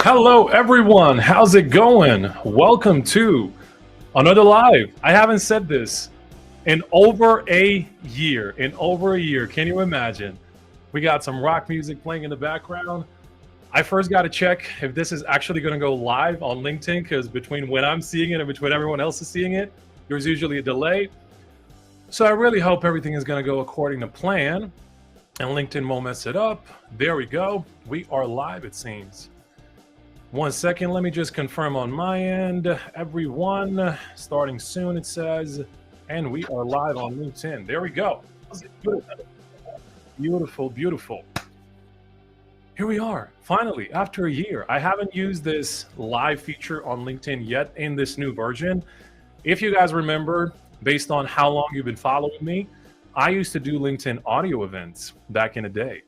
Hello, everyone. How's it going? Welcome to another live. I haven't said this in over a year. Can you imagine? We got some rock music playing in the background. I first got to check if this is actually going to go live on LinkedIn, because between when I'm seeing it and between everyone else is seeing it, there's usually a delay. So I really hope everything is going to go according to plan and LinkedIn won't mess it up. There we go. We are live, it seems. 1 second, let me just confirm on my end. Everyone, starting soon, it says, and we are live on LinkedIn. There we go. Beautiful, beautiful. Here we are, finally, after a year. I haven't used this live feature on LinkedIn yet in this new version. If you guys remember, based on how long you've been following me, I used to do LinkedIn audio events back in the day.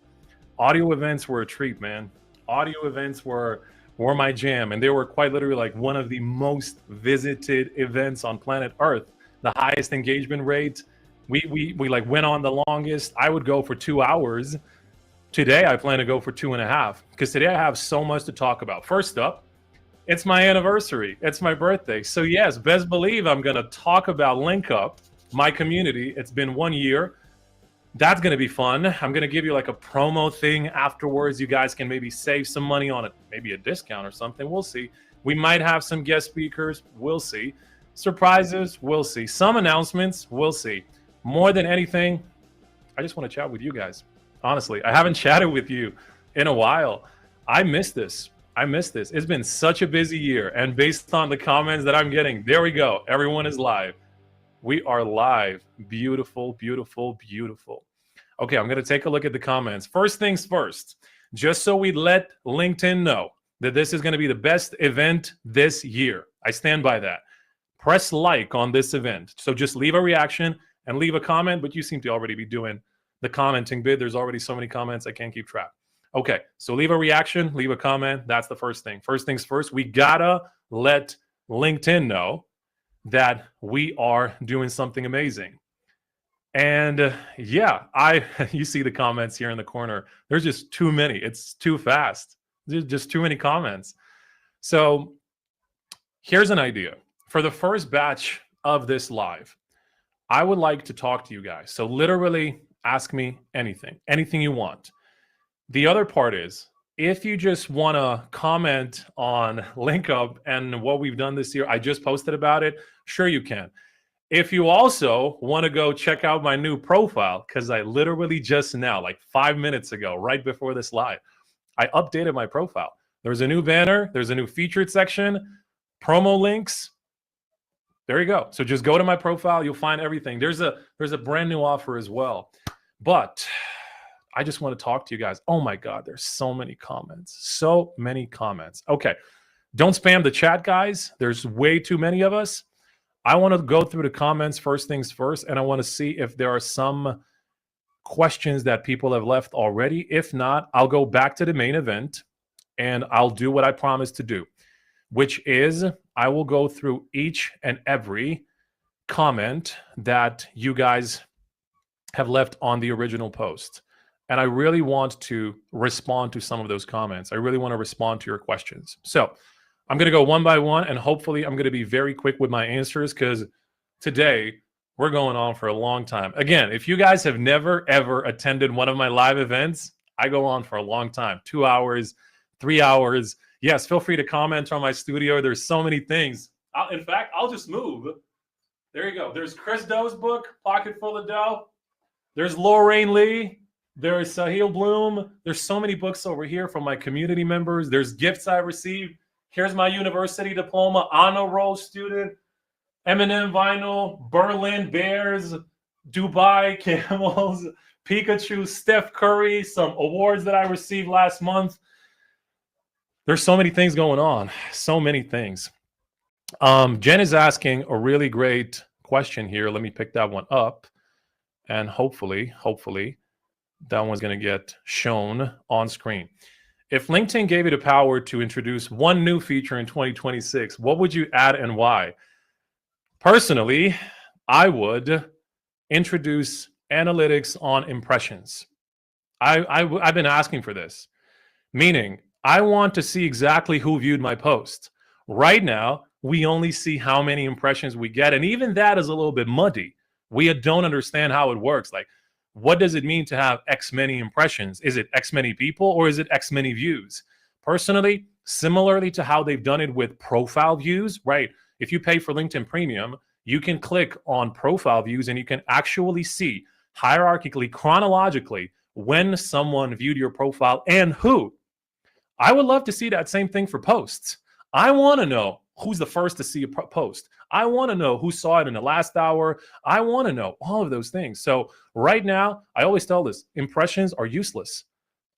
Audio events were a treat, man. Audio events were my jam, and they were quite literally like one of the most visited events on planet Earth. The highest engagement rate. We like went on the longest. I would go for 2 hours. Today I plan to go for 2.5, because today I have so much to talk about. First up, it's my anniversary. It's my birthday. So yes, best believe I'm gonna talk about Link Up, my community. It's been 1 year. That's going to be fun. I'm going to give you like a promo thing afterwards. You guys can maybe save some money on it, maybe a discount or something. We'll see. We might have some guest speakers. We'll see. Surprises. We'll see. Some announcements. We'll see. More than anything, I just want to chat with you guys. Honestly, I haven't chatted with you in a while. I miss this. It's been such a busy year. And based on the comments that I'm getting, there we go. Everyone is live. We are live. Beautiful, beautiful, beautiful. Okay, I'm going to take a look at the comments. First things first, just so we let LinkedIn know that this is going to be the best event this year. I stand by that. Press like on this event. So just leave a reaction and leave a comment, but you seem to already be doing the commenting bit. There's already so many comments, I can't keep track. Okay, so leave a reaction, leave a comment. That's the first thing. First things first, we gotta let LinkedIn know that we are doing something amazing. And yeah, you see the comments here in the corner. There's just too many. It's too fast. There's just too many comments. So here's an idea. For the first batch of this live, I would like to talk to you guys. So literally ask me anything you want. The other part is, if you just want to comment on Link Up and what we've done this year, I just posted about it. Sure, you can. If you also want to go check out my new profile, because I literally just now, like 5 minutes ago, right before this live, I updated my profile. There's a new banner. There's a new featured section, promo links. There you go. So just go to my profile. You'll find everything. There's a brand new offer as well. But I just want to talk to you guys. Oh my God, there's so many comments. So many comments. Okay, don't spam the chat, guys. There's way too many of us. I want to go through the comments first things first, and I want to see if there are some questions that people have left already. If not, I'll go back to the main event, and I'll do what I promised to do, which is I will go through each and every comment that you guys have left on the original post. And I really want to respond to some of those comments. I really want to respond to your questions. So I'm going to go one by one, and hopefully I'm going to be very quick with my answers, because today we're going on for a long time. Again, if you guys have never, ever attended one of my live events, I go on for a long time, 2 hours, 3 hours. Yes, feel free to comment on my studio. There's so many things. In fact, I'll just move. There you go. There's Chris Doe's book, Pocket Full of Dough. There's Lorraine Lee. There's Sahil Bloom. There's so many books over here from my community members. There's gifts I received. Here's my university diploma, honor roll student, Eminem vinyl, Berlin Bears, Dubai Camels, Pikachu, Steph Curry, some awards that I received last month. There's so many things going on. So many things. Jen is asking a really great question here. Let me pick that one up. And hopefully, that one's going to get shown on screen. If LinkedIn gave you the power to introduce one new feature in 2026, what would you add and why? Personally, I would introduce analytics on impressions. I've been asking for this, meaning I want to see exactly who viewed my post. Right now, we only see how many impressions we get. And even that is a little bit muddy. We don't understand how it works. Like, what does it mean to have X many impressions? Is it X many people or is it X many views? Personally, similarly to how they've done it with profile views, right? If you pay for LinkedIn Premium, you can click on profile views and you can actually see hierarchically, chronologically, when someone viewed your profile and who. I would love to see that same thing for posts. I want to know who's the first to see a post. I want to know who saw it in the last hour. I want to know all of those things. So right now, I always tell this, impressions are useless.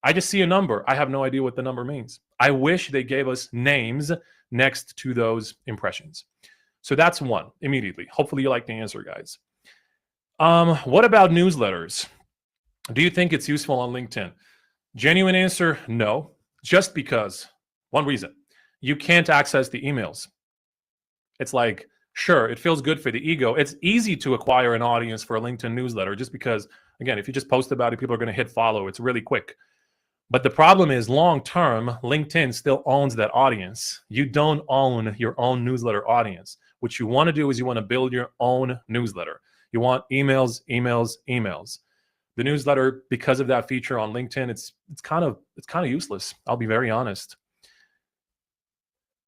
I just see a number. I have no idea what the number means. I wish they gave us names next to those impressions. So that's one immediately. Hopefully you like the answer, guys. What about newsletters? Do you think it's useful on LinkedIn? Genuine answer, no. Just because, one reason, you can't access the emails. It's like, sure, it feels good for the ego. It's easy to acquire an audience for a LinkedIn newsletter just because, again, if you just post about it, people are going to hit follow. It's really quick. But the problem is long term, LinkedIn still owns that audience. You don't own your own newsletter audience. What you want to do is you want to build your own newsletter. You want emails, emails, emails. The newsletter, because of that feature on LinkedIn, it's kind of useless. I'll be very honest.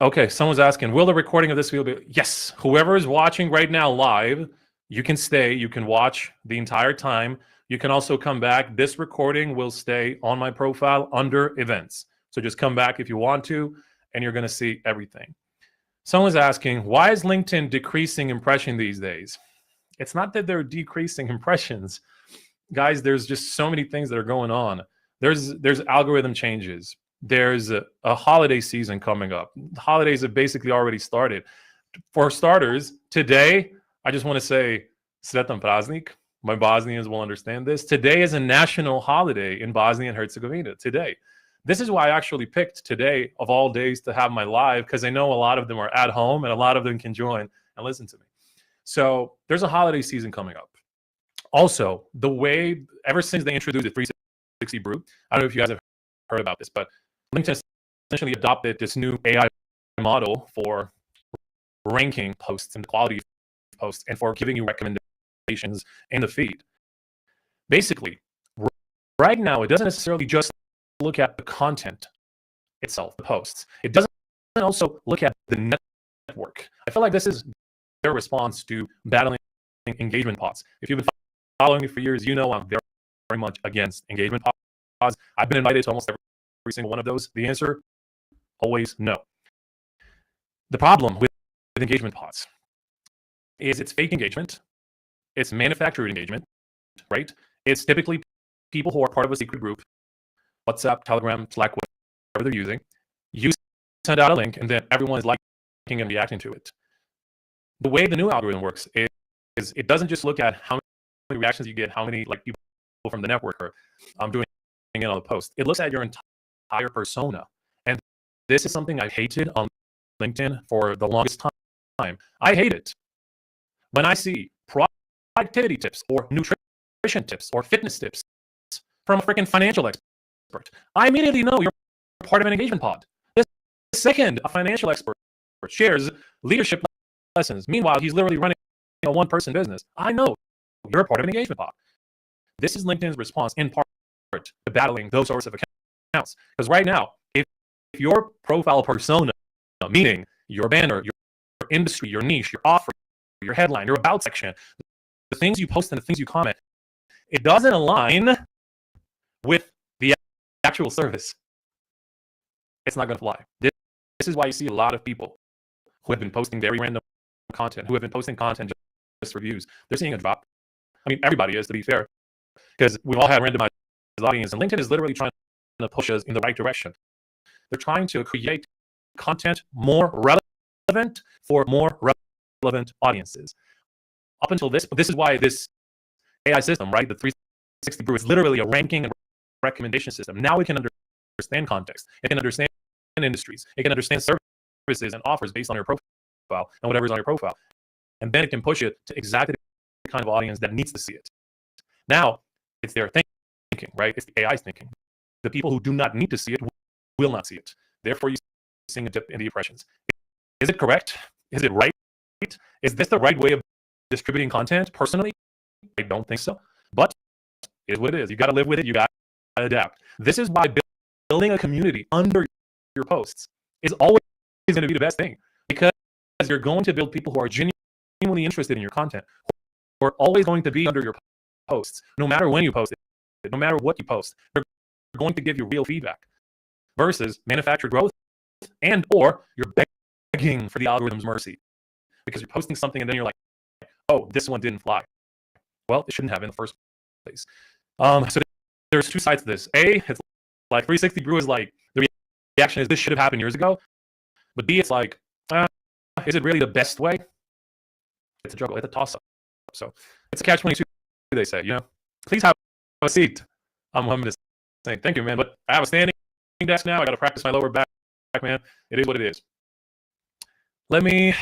Okay, someone's asking, will the recording of this video be? Yes, whoever is watching right now live, you can stay, you can watch the entire time. You can also come back. This recording will stay on my profile under events. So just come back if you want to, and you're going to see everything. Someone's asking, why is LinkedIn decreasing impression these days? It's not that they're decreasing impressions. Guys, there's just so many things that are going on. There's algorithm changes. There's a holiday season coming up. The holidays have basically already started. For starters, today, I just want to say, Sretan Praznik. My Bosnians will understand this. Today is a national holiday in Bosnia and Herzegovina. Today. This is why I actually picked today of all days to have my live, because I know a lot of them are at home and a lot of them can join and listen to me. So there's a holiday season coming up. Also, the way, ever since they introduced the 360 brew, I don't know if you guys have heard about this, but LinkedIn essentially adopted this new AI model for ranking posts and quality of posts and for giving you recommendations in the feed. Basically, right now, it doesn't necessarily just look at the content itself, the posts. It doesn't also look at the network. I feel like this is their response to battling engagement pods. If you've been following me for years, you know I'm very, very much against engagement pods. I've been invited to almost every single one of those. The answer, always no. The problem with engagement pods is it's fake engagement. It's manufactured engagement, right? It's typically people who are part of a secret group, WhatsApp, Telegram, Slack, whatever they're using. You send out a link, and then everyone is liking and reacting to it. The way the new algorithm works is it doesn't just look at how many reactions you get, how many people from the network are doing it on the post. It looks at your entire persona. And this is something I hated on LinkedIn for the longest time. I hate it. When I see productivity tips or nutrition tips or fitness tips from a freaking financial expert, I immediately know you're part of an engagement pod. The second a financial expert shares leadership lessons, meanwhile, he's literally running a one-person business, I know you're a part of an engagement pod. This is LinkedIn's response in part to battling those sorts of accounts. Because right now, if your profile persona, meaning your banner, your industry, your niche, your offer, your headline, your about section, the things you post and the things you comment, it doesn't align with the actual service, it's not going to fly. This is why you see a lot of people who have been posting very random content, who have been posting content just for views. They're seeing a drop. I mean, everybody is, to be fair, because we've all had randomized audience, and LinkedIn is literally trying to push us in the right direction. They're trying to create content more relevant for more relevant audiences. Up until this is why this AI system, right, the 360 brew, is literally a ranking and recommendation system. Now it can understand context. It can understand industries. It can understand services and offers based on your profile and whatever's on your profile. And then it can push it to exactly the kind of audience that needs to see it. Now, it's their thinking, right? It's the AI's thinking. The people who do not need to see it will not see it. Therefore, you're seeing a dip in the impressions. Is it correct? Is it right? Is this the right way of distributing content? Personally, I don't think so. But it is what it is. You got to live with it. You got to adapt. This is why building a community under your posts is always going to be the best thing, because you're going to build people who are genuinely interested in your content, who are always going to be under your posts, no matter when you post it, no matter what you post. They're going to give you real feedback versus manufactured growth, and or you're begging for the algorithm's mercy because you're posting something and then you're like, oh, this one didn't fly. Well, it shouldn't have in the first place. So there's two sides to this. A, it's like 360 Brew is like, the reaction is this should have happened years ago. But B, it's like, is it really the best way? It's a juggle, it's a toss-up. So it's a catch-22, they say, you know. Please have a seat. I'm just saying thank you, man. But I have a standing desk now. I got to practice my lower back, man. It is what it is. Let me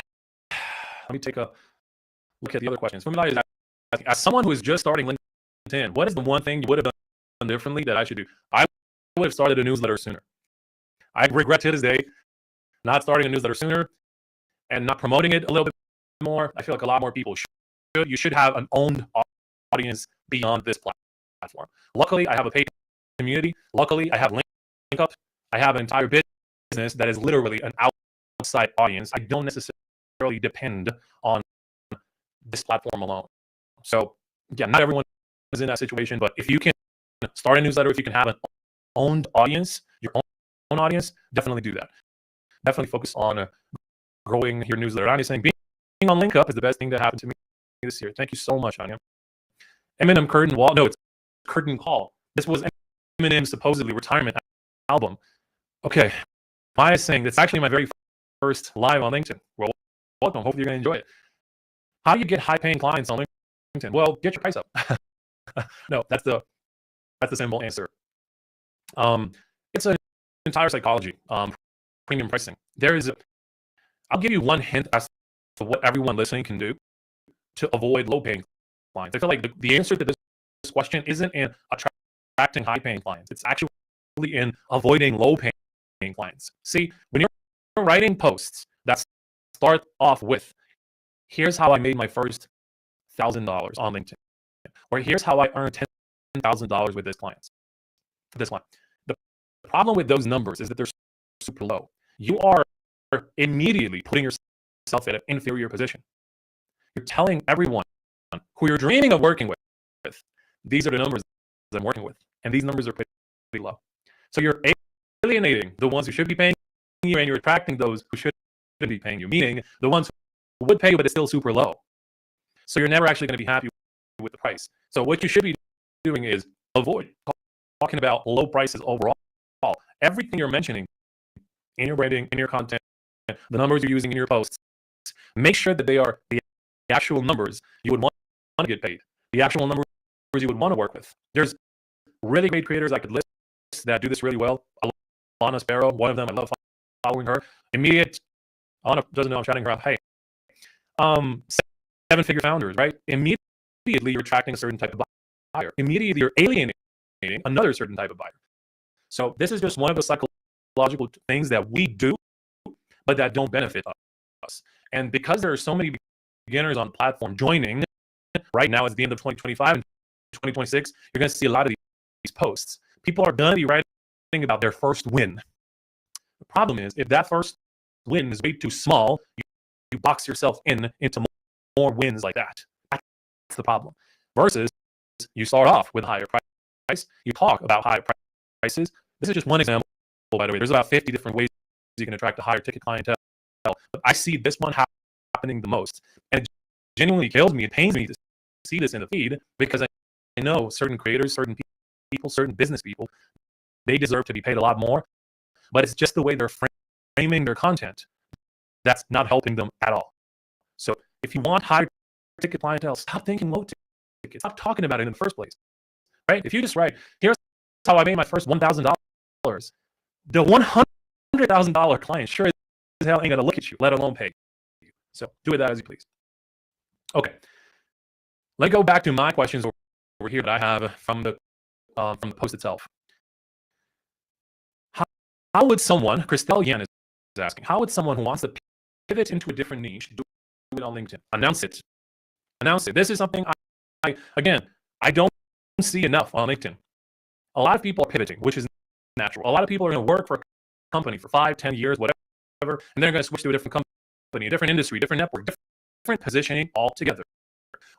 take a look at the other questions. As someone who is just starting LinkedIn, what is the one thing you would have done differently that I should do? I would have started a newsletter sooner. I regret to this day not starting a newsletter sooner and not promoting it a little bit more. I feel like a lot more people should. You should have an owned audience beyond this platform. Luckily, I have a paid community. Luckily, I have link up. I have an entire business that is literally an outside audience. I don't necessarily depend on this platform alone. So, yeah, not everyone is in that situation, but if you can start a newsletter, if you can have an owned audience, your own audience, definitely do that. Definitely focus on growing your newsletter. I'm just saying, being on LinkUp is the best thing that happened to me this year. Thank you so much, Anya. Eminem Curtain Wall. No, it's Curtain Call. This was Eminem's supposedly retirement album. Okay, Maya is saying that's actually my very first live on LinkedIn. Well, welcome. Hopefully you're going to enjoy it. How do you get high-paying clients on LinkedIn? Well, get your price up. No, that's the simple answer. It's an entire psychology. Premium pricing. I'll give you one hint as to what everyone listening can do to avoid low-paying clients. I feel like the answer to this question isn't in attracting high-paying clients. It's actually in avoiding low-paying clients. See, when you're writing posts that start off with, here's how I made my first $1,000 on LinkedIn, or here's how I earned $10,000 with this client. The problem with those numbers is that they're super low. You are immediately putting yourself in an inferior position. You're telling everyone who you're dreaming of working with, these are the numbers I'm working with, and these numbers are pretty low. So you're alienating the ones who should be paying you, and you're attracting those who shouldn't be paying you, meaning the ones who would pay you, but it's still super low. So you're never actually going to be happy with the price. So what you should be doing is avoid talking about low prices overall. Everything you're mentioning in your branding, in your content, the numbers you're using in your posts, make sure that they are the actual numbers you would want to get paid, the actual numbers you would want to work with. There's really great creators I could list that do this really well. Alana Sparrow, one of them, I love following her. Alana doesn't know I'm shouting her out. Hey, 7-figure founders, right? Immediately you're attracting a certain type of buyer. Immediately you're alienating another certain type of buyer. So this is just one of the psychological things that we do, but that don't benefit us. And because there are so many beginners on the platform joining right now at the end of 2025 and 2026, you're going to see a lot of these posts. People are going to be writing about their first win. The problem is, if that first win is way too small, you box yourself into more wins like that. That's the problem. Versus, you start off with a higher price. You talk about higher prices. This is just one example, by the way. There's about 50 different ways you can attract a higher ticket clientele. But I see this one happening the most. And it genuinely kills me. It pains me to see this in the feed, because I know certain creators, certain people, certain business people, they deserve to be paid a lot more. But it's just the way they're framing their content that's not helping them at all. So if you want higher ticket clientele, stop thinking low ticket. Stop talking about it in the first place. Right? If you just write, here's how I made my first $1,000, the $100,000 client sure as hell ain't gonna look at you, let alone pay you. So do it as you please. Okay, let's go back to my questions over here that I have from the post itself. how would someone, Christelle Yan is asking, how would someone who wants to pivot into a different niche do it on LinkedIn? Announce it. Announce it. This is something I don't see enough on LinkedIn. A lot of people are pivoting, which is natural. A lot of people are going to work for a company for 5, 10 years, whatever, and they're going to switch to a different company, a different industry, different network, different positioning altogether.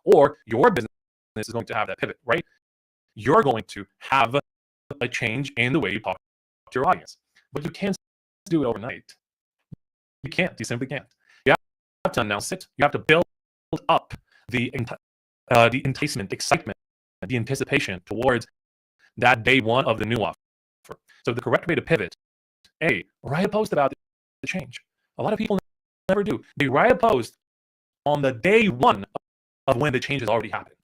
Or your business is going to have that pivot, right? You're going to have a change in the way you talk to your audience, but you can't do it overnight. You can't. You simply can't. You have to announce it. You have to build up the enticement, excitement, the anticipation towards that day one of the new offer. So the correct way to pivot, write a post about the change. A lot of people never do. They write a post on the day one of when the change has already happened.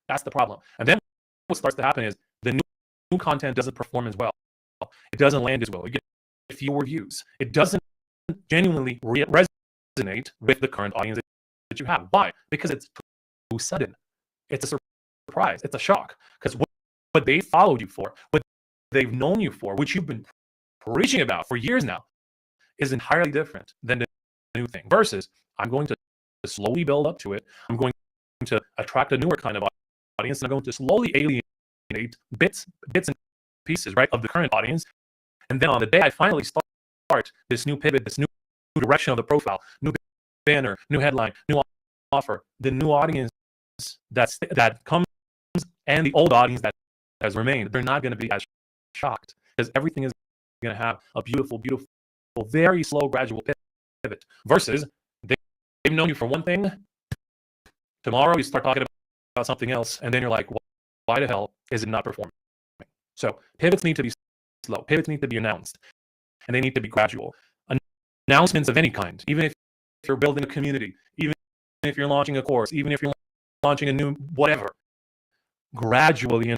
That's the problem. And then what starts to happen is the new content doesn't perform as well. It doesn't land as well. You get fewer views. It doesn't genuinely resonate with the current audience that you have. Why? Because it's too sudden. It's a surprise. It's a shock. Because what they followed you for, what they've known you for, which you've been preaching about for years now, is entirely different than the new thing. Versus, I'm going to slowly build up to it. I'm going to attract a newer kind of audience, and I'm going to slowly alienate bits and pieces, right, of the current audience. And then on the day I finally start this new pivot, this new direction of the profile, new banner, new headline, new offer, the new audience that comes and the old audience that has remained, they're not going to be as shocked, because everything is going to have a beautiful, very slow, gradual pivot. Versus they've known you for one thing. Tomorrow you start talking about something else, and then you're like, why the hell is it not performing? So pivots need to be slow. Pivots need to be announced, and they need to be gradual. Announcements of any kind, even if you're building a community, even if you're launching a course, even if you're launching a new whatever, gradually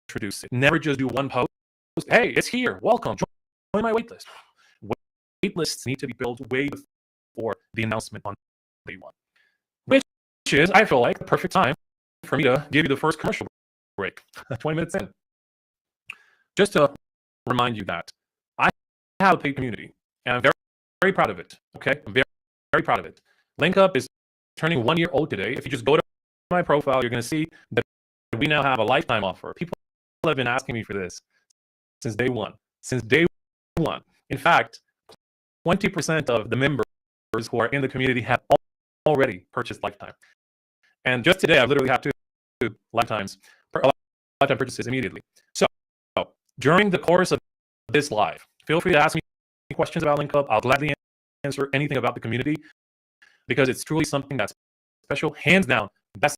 introduce it. Never just do one post. Hey, it's here. Welcome. Join my waitlist. Waitlists need to be built way before the announcement on day one, which is, I feel like, the perfect time for me to give you the first commercial break, 20 minutes in. Just to remind you that I have a paid community, and I'm very, very proud of it. Okay, I'm very, very proud of it. LinkUp is turning 1 year old today. If you just go to my profile, you're going to see that we now have a lifetime offer. People have been asking me for this since day one. Since day one. In fact, 20% of the members who are in the community have already purchased lifetime. And just today, I've literally had two lifetime purchases immediately. So during the course of this live, feel free to ask me questions about LinkUp. I'll gladly answer anything about the community, because it's truly something that's special. Hands down, best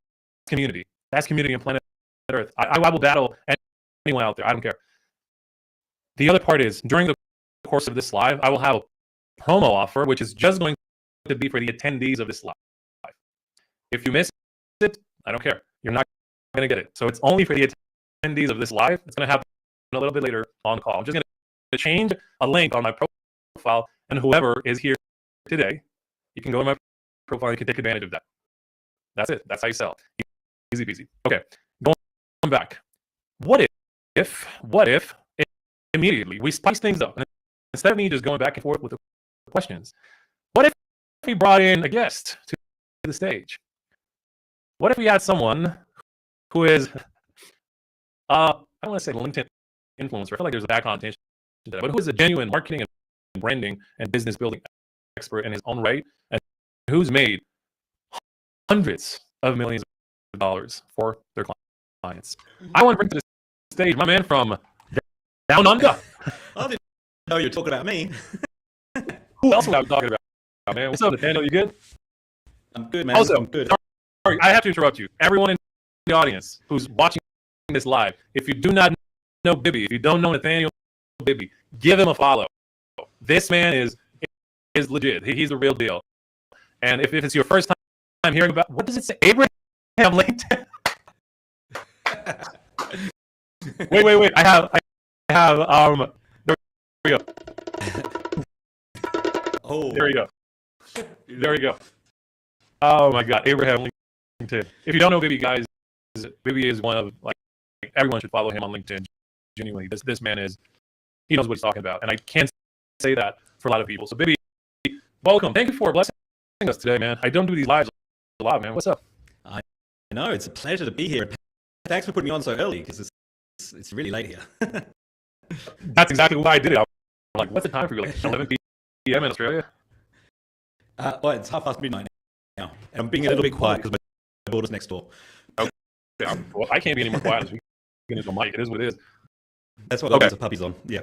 community on planet Earth. I will battle anyone out there. I don't care. The other part is, during the course of this live, I will have a promo offer, which is just going to be for the attendees of this live. If you miss it, I don't care. You're not going to get it. So it's only for the attendees of this live. It's going to happen a little bit later on call. I'm just going to change a link on my profile, and whoever is here today, you can go to my profile, you can take advantage of that. That's it. That's how you sell. Easy peasy. Okay, going back. What if immediately we spice things up, and instead of me just going back and forth with the questions, what if we brought in a guest to the stage? What if we had someone who is, I don't want to say LinkedIn influencer, I feel like there's a bad connotation to that, but who is a genuine marketing and branding and business building expert in his own right, and who's made hundreds of millions of dollars for their clients. I want to bring to the stage my man from down under. I didn't know you were talking about me. Who else are we talking about, man? What's up, Nathaniel? You good? I'm good, man. Also, I'm good. Sorry, I have to interrupt you. Everyone in the audience who's watching this live, if you do not know Bibby, if you don't know Nathaniel Bibby, give him a follow. This man is legit. He's the real deal. And if it's your first time hearing about, what does it say? Abraham Lincoln? wait. I have, there we go. Oh. There we go. Oh my God, Abraham Lincoln. If you don't know Bibby, guys, Bibby is one of, like, everyone should follow him on LinkedIn. Genuinely, this man is he knows what he's talking about. And I can't say that for a lot of people. So, baby, welcome. Thank you for blessing us today, man. I don't do these lives a lot, man. What's up? I know, it's a pleasure to be here. Thanks for putting me on so early, because it's really late here. That's exactly why I did it. I'm like, what's the time for you? Like 11 p.m. in Australia? Well, it's midnight now. And I'm being a little bit quiet because my daughter's next door. Okay. Well, I can't be any more quiet as we get into the mic. It is what it is. That's what the puppy's on. Yeah.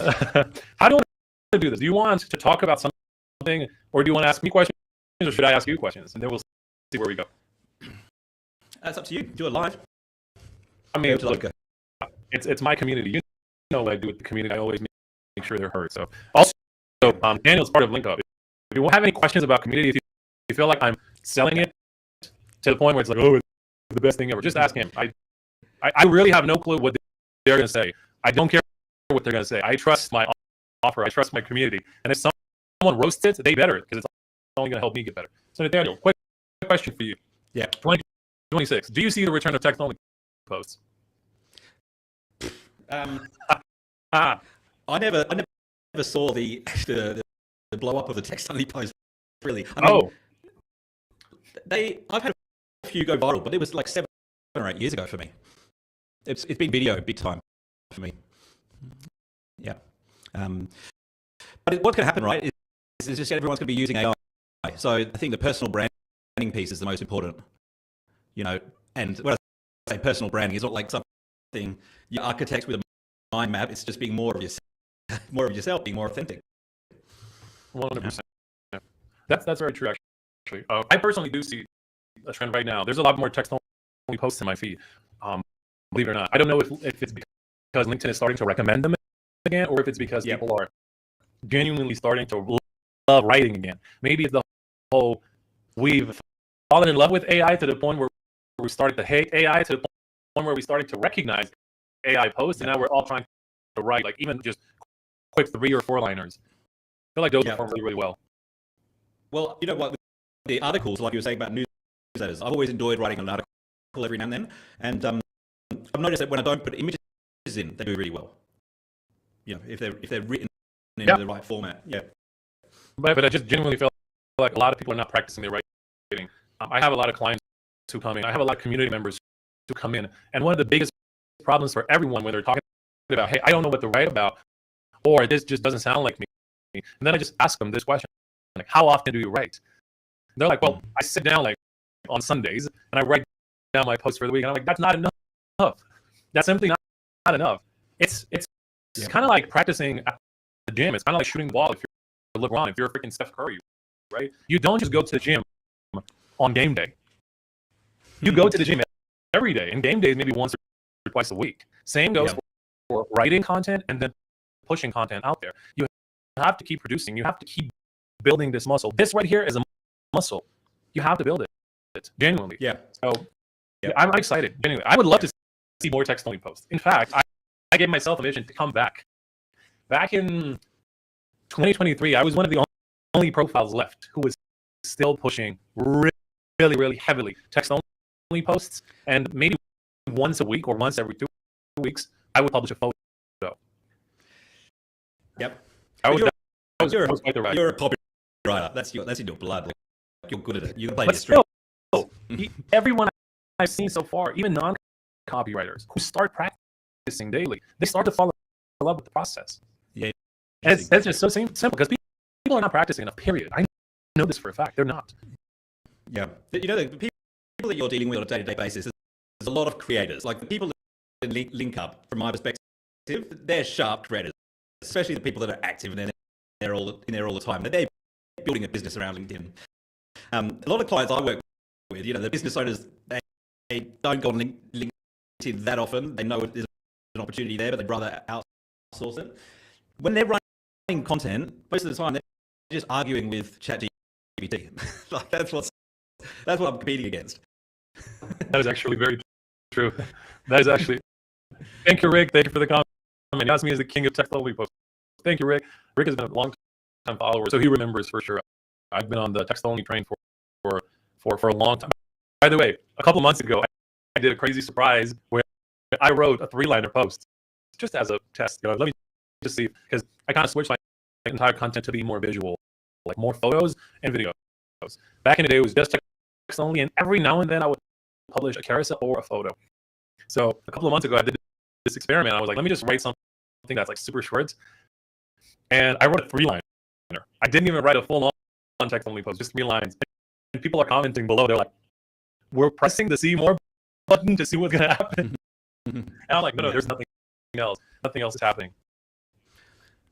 How do you want to do this? Do you want to talk about something, or do you want to ask me questions, or should I ask you questions? And then we'll see where we go. That's up to you. Do it live. I mean, look, it's my community. You know what I do with the community. I always make sure they're heard. So also, Daniel's part of LinkUp. If you have any questions about community, if you feel like I'm selling it to the point where it's like, oh, it's the best thing ever, just ask him. I really have no clue what they're going to say. I don't care what they're going to say. I trust my offer. I trust my community. And if someone roasts it, they better it, because it's only going to help me get better. So Daniel, quick question for you. Yeah. 2026. Do you see the return of text-only posts? I never saw the blow up of the text-only post. Really. I mean, I've had a few go viral, but it was like 7 or 8 years ago for me. It's been video big time for me. Yeah. But what's going to happen, right, is just everyone's going to be using AI. So I think the personal branding piece is the most important. And when I say personal branding, it's not like something you architect with a mind map. It's just being more of yourself, being more authentic. 100%. Yeah. That's very true, actually. I personally do see a trend right now. There's a lot more text-only posts in my feed. Believe it or not, I don't know if it's because LinkedIn is starting to recommend them again, or if it's because people are genuinely starting to love writing again. Maybe it's the whole we've fallen in love with AI to the point where we started to hate AI, to the point where we started to recognize AI posts, and now we're all trying to write, like, even just quick 3 or 4 liners. I feel like those perform really, really well. Well, you know what? The articles, like you were saying about newsletters, I've always enjoyed writing an article every now and then, and I've noticed that when I don't put images in, they do really well. If they're written in the right format. Yeah. But I just genuinely feel like a lot of people are not practicing their writing. I have a lot of clients who come in. I have a lot of community members who come in, and one of the biggest problems for everyone when they're talking about, hey, I don't know what to write about, or this just doesn't sound like me. And then I just ask them this question, like, how often do you write? And they're like, well, I sit down like on Sundays and I write down my posts for the week. And I'm like, that's not enough. That's simply not enough. It's kind of like practicing at the gym. It's kind of like shooting the ball if you're LeBron, if you're a freaking Steph Curry, right? You don't just go to the gym on game day. You go to the gym every day, and game days maybe once or twice a week. Same goes for writing content and then pushing content out there. You have to keep producing. You have to keep building this muscle. This right here is a muscle. You have to build it genuinely. Yeah. So I'm excited. Genuinely, I would love to see more text-only posts. In fact, I gave myself a mission to come back. Back in 2023, I was one of the only profiles left who was still pushing really, really heavily text-only posts, and maybe once a week or once every 2 weeks, I would publish a photo. Yep. You're a copywriter. That's in your blood. Like, you're good at it. You can play this. Everyone I've seen so far, even non-copywriters who start practicing daily, they start to fall in love with the process. Yeah. And it's just so simple, because people are not practicing enough, period. I know this for a fact. They're not. Yeah. The people that you're dealing with on a day-to-day basis, there's a lot of creators. Like the people that link up, from my perspective, they're sharp creators, especially the people that are active and they're all the time. They're building a business around LinkedIn. A lot of clients I work with, the business owners, they don't go on LinkedIn that often. They know there's an opportunity there, but they'd rather outsource it. When they're writing content, most of the time they're just arguing with ChatGPT. Like that's what I'm competing against. That is actually very true. That is actually. Thank you, Rick. Thank you for the comment. He asked me as the king of text-only posts. Thank you, Rick. Rick has been a long-time follower, so he remembers for sure. I've been on the text-only train for a long time. By the way, a couple months ago, I did a crazy surprise where I wrote a 3-liner post just as a test. Let me just see, because I kind of switched my entire content to be more visual, like more photos and videos. Back in the day, it was just text only, and every now and then I would publish a carousel or a photo. So a couple of months ago, I did this experiment. I was like, let me just write something that's like super short, and I wrote a 3-liner. I didn't even write a full-on text only post, just 3 lines. And people are commenting below. They're like, we're pressing the see more button to see what's gonna happen. And I'm like, no, there's nothing else. Nothing else is happening.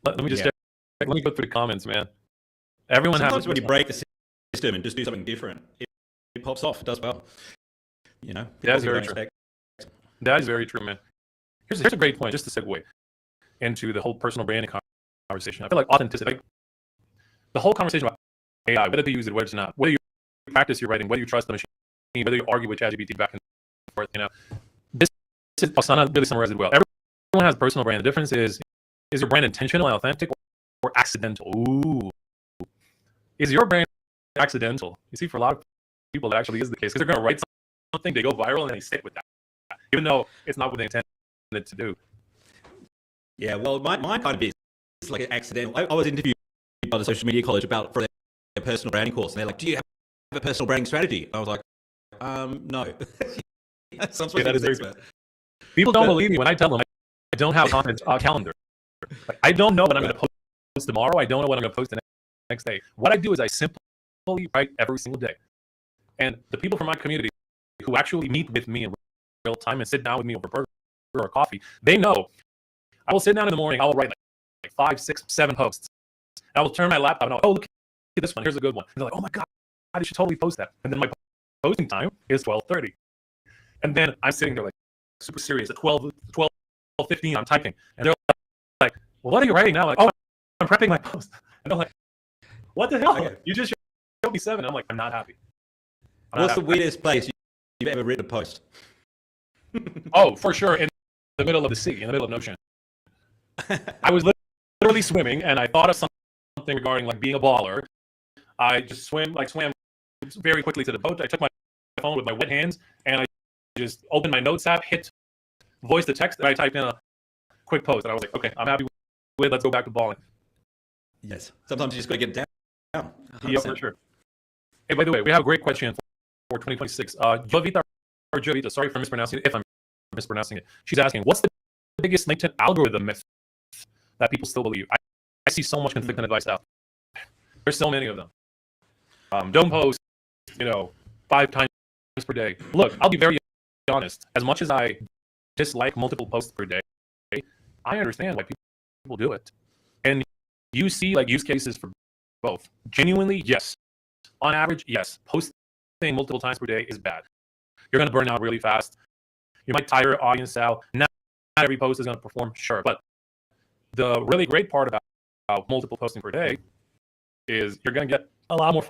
Let me just check. Let me go through the comments, man. Everyone Sometimes has when you break the system and just do something different, it pops off. It does well. You know, that's very true. That is very true, man. Here's a great point, just to segue into the whole personal branding conversation. I feel like authenticity, like the whole conversation about AI, whether you use it, whether it's not, whether you practice your writing, whether you trust the machine, whether you argue with ChatGPT back and forth, you know, this is Oksana really summarized it well. Everyone has a personal brand. The difference is your brand intentional and authentic or accidental? Ooh. Is your brand accidental? You see, for a lot of people, that actually is the case, because they're going to write something, they go viral, and they stick with that, even though it's not what they intended to do. Yeah, well, my kind of is like an accidental. I was interviewed by the social media college for their personal branding course, and they're like, do you have a personal branding strategy? I was like, no. So that is very People don't believe me when I tell them I don't have a content calendar. Like, I don't know what I'm going to post tomorrow. I don't know what I'm going to post the next day. What I do is I simply write every single day. And the people from my community who actually meet with me in real time and sit down with me over burger or coffee, they know I will sit down in the morning. I will write like 5, 6, 7 posts. And I will turn my laptop and I'll, oh, look at this one. Here's a good one. And they're like, oh my God, you should totally post that. And then my posting time is 12:30. And then I'm sitting there like super serious at 12:15. I'm typing. And they're like, well, what are you writing now? I'm like, oh, I'm prepping my post. And they're like, what the hell? Okay. You just showed me 7. I'm like, I'm not happy. What's the weirdest place you've ever written a post? Oh, for sure. In the middle of the sea, in the middle of an ocean. I was literally swimming, and I thought of something regarding like being a baller. I just swam very quickly to the boat. I took my phone with my wet hands, and I just opened my notes app, hit voice the text, and I typed in a quick post. And I was like, okay, I'm happy with. Let's go back to balling. Yes. Sometimes you just got to get it down. 100%. Yeah, for sure. Hey, by the way, we have a great question for 2026. Jovita, sorry for mispronouncing it, if I'm mispronouncing it. She's asking, what's the biggest LinkedIn algorithm myth that people still believe? I see so much conflicting advice out. There's so many of them. Don't post, 5 times per day. Look, I'll be very honest. As much as I dislike multiple posts per day, I understand why people do it. And you see like use cases for both. Genuinely, yes. On average, yes. Posting multiple times per day is bad. You're going to burn out really fast. You might tire your audience out. Not every post is going to perform, sure. But the really great part about multiple posting per day is you're going to get a lot more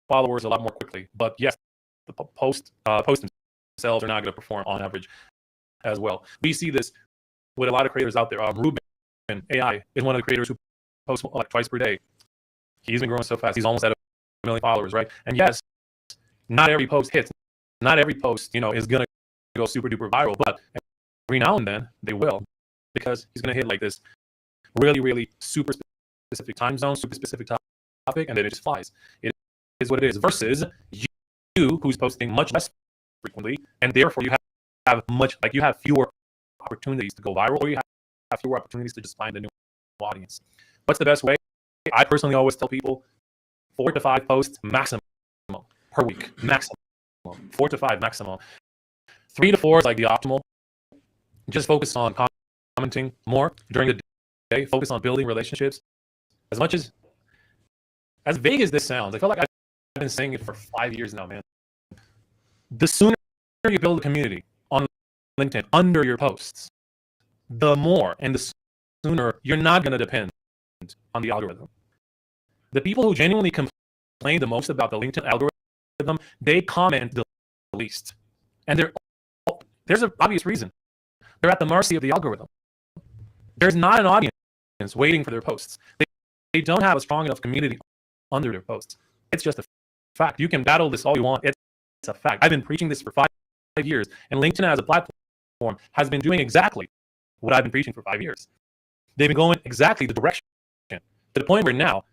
followers a lot more quickly. But yes, the posts themselves are not going to perform on average as well. We see this with a lot of creators out there. Ruben AI is one of the creators who posts like twice per day. He's been growing so fast. He's almost at 1 million followers, right? And yes, not every post hits. Not every post, is going to go super duper viral, but every now and then they will, because he's going to hit like this really, really super specific time zone, super specific topic, and then it just flies. It is what it is. Versus you who's posting much less frequently, and therefore you have fewer opportunities to go viral, or you have fewer opportunities to just find a new audience. What's the best way? I personally always tell people 4 to 5 posts maximum per week, maximum. 4 to 5 maximum. 3 to 4 is like the optimal. Just focus on commenting more during the day. Focus on building relationships. As vague as this sounds, I feel like I've been saying it for 5 years now, man. The sooner you build a community on LinkedIn under your posts, the more and the sooner you're not going to depend on the algorithm. The people who genuinely complain the most about the LinkedIn algorithm, they comment the least. And there's an obvious reason. They're at the mercy of the algorithm. There's not an audience waiting for their posts. They don't have a strong enough community under their posts. It's just a fact. You can battle this all you want. It's a fact. I've been preaching this for 5 years, and LinkedIn as a platform has been doing exactly what I've been preaching for 5 years. They've been going exactly the direction to the point where now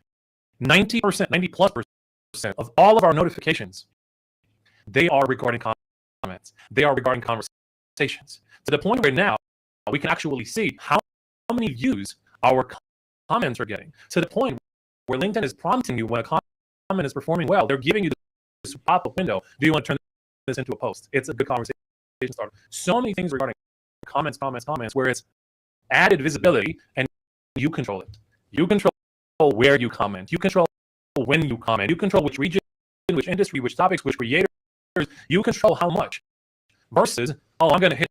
90%, 90 plus percent of all of our notifications, they are regarding comments. They are regarding conversations. To the point where now we can actually see how many views our comments are getting. To the point where LinkedIn is prompting you when a comment is performing well. They're giving you this pop-up window. Do you want to turn this into a post? It's a good conversation starter. So many things regarding comments, where it's added visibility and you control it. You control where you comment. You control when you comment. You control which region, which industry, which topics, which creators. You control how much. Versus, oh, I'm going to hit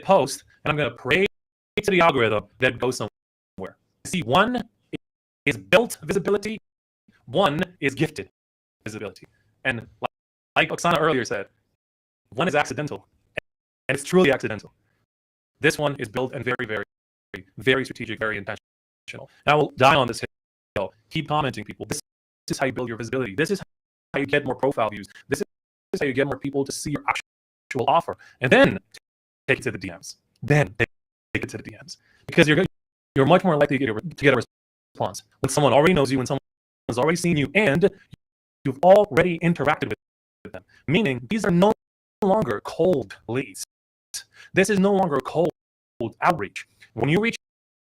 post and I'm going to pray to the algorithm that goes somewhere. See, one is built visibility. One is gifted visibility. And like Oksana earlier said, one is accidental. And it's truly accidental. This one is built and very, very, very strategic, very intentional. And I will die on this hill. Keep commenting, people. This is how you build your visibility. This is how you get more profile views. This is how you get more people to see your actual offer. And then take it to the DMs. Then take it to the DMs. Because you're much more likely to get a response when someone already knows you, when someone has already seen you, and you've already interacted with them. Meaning, these are no longer cold leads. This is no longer cold outreach. When you reach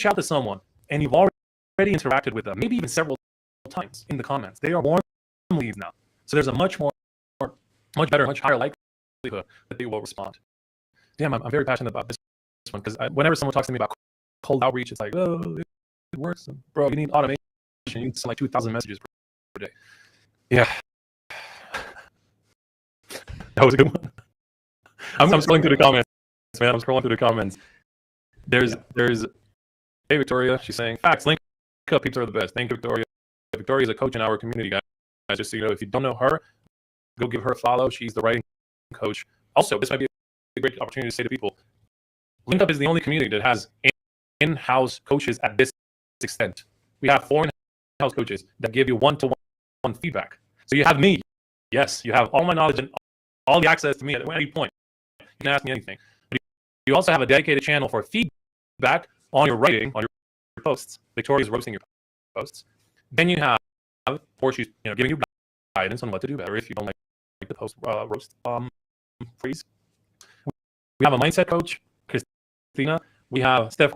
out to someone and you've already interacted with them, maybe even several times in the comments, they are warm leads now. So there's a much better, much higher likelihood that they will respond. Damn, I'm very passionate about this one because whenever someone talks to me about cold outreach, it's like, oh, it works. Bro, you need automation. You need to send like 2,000 messages per day. Yeah. That was a good one. I'm scrolling through the comments, man. I'm scrolling through the comments. There's hey Victoria, she's saying facts. Link up peeps are the best. Thank you, Victoria. Victoria is a coach in our community, guys. Just so you know, if you don't know her, go give her a follow. She's the writing coach. Also, this might be a great opportunity to say to people, LinkUp is the only community that has in-house coaches at this extent. We have 4 in-house coaches that give you one-to-one feedback. So you have me. Yes, you have all my knowledge and all the access to me at any point. You can ask me anything. But you also have a dedicated channel for feedback on your writing, on your posts. Victoria's roasting your posts. Then you have, or she's giving you guidance on what to do better if you don't like the post roast freeze. We have a mindset coach, Christina. We have Steph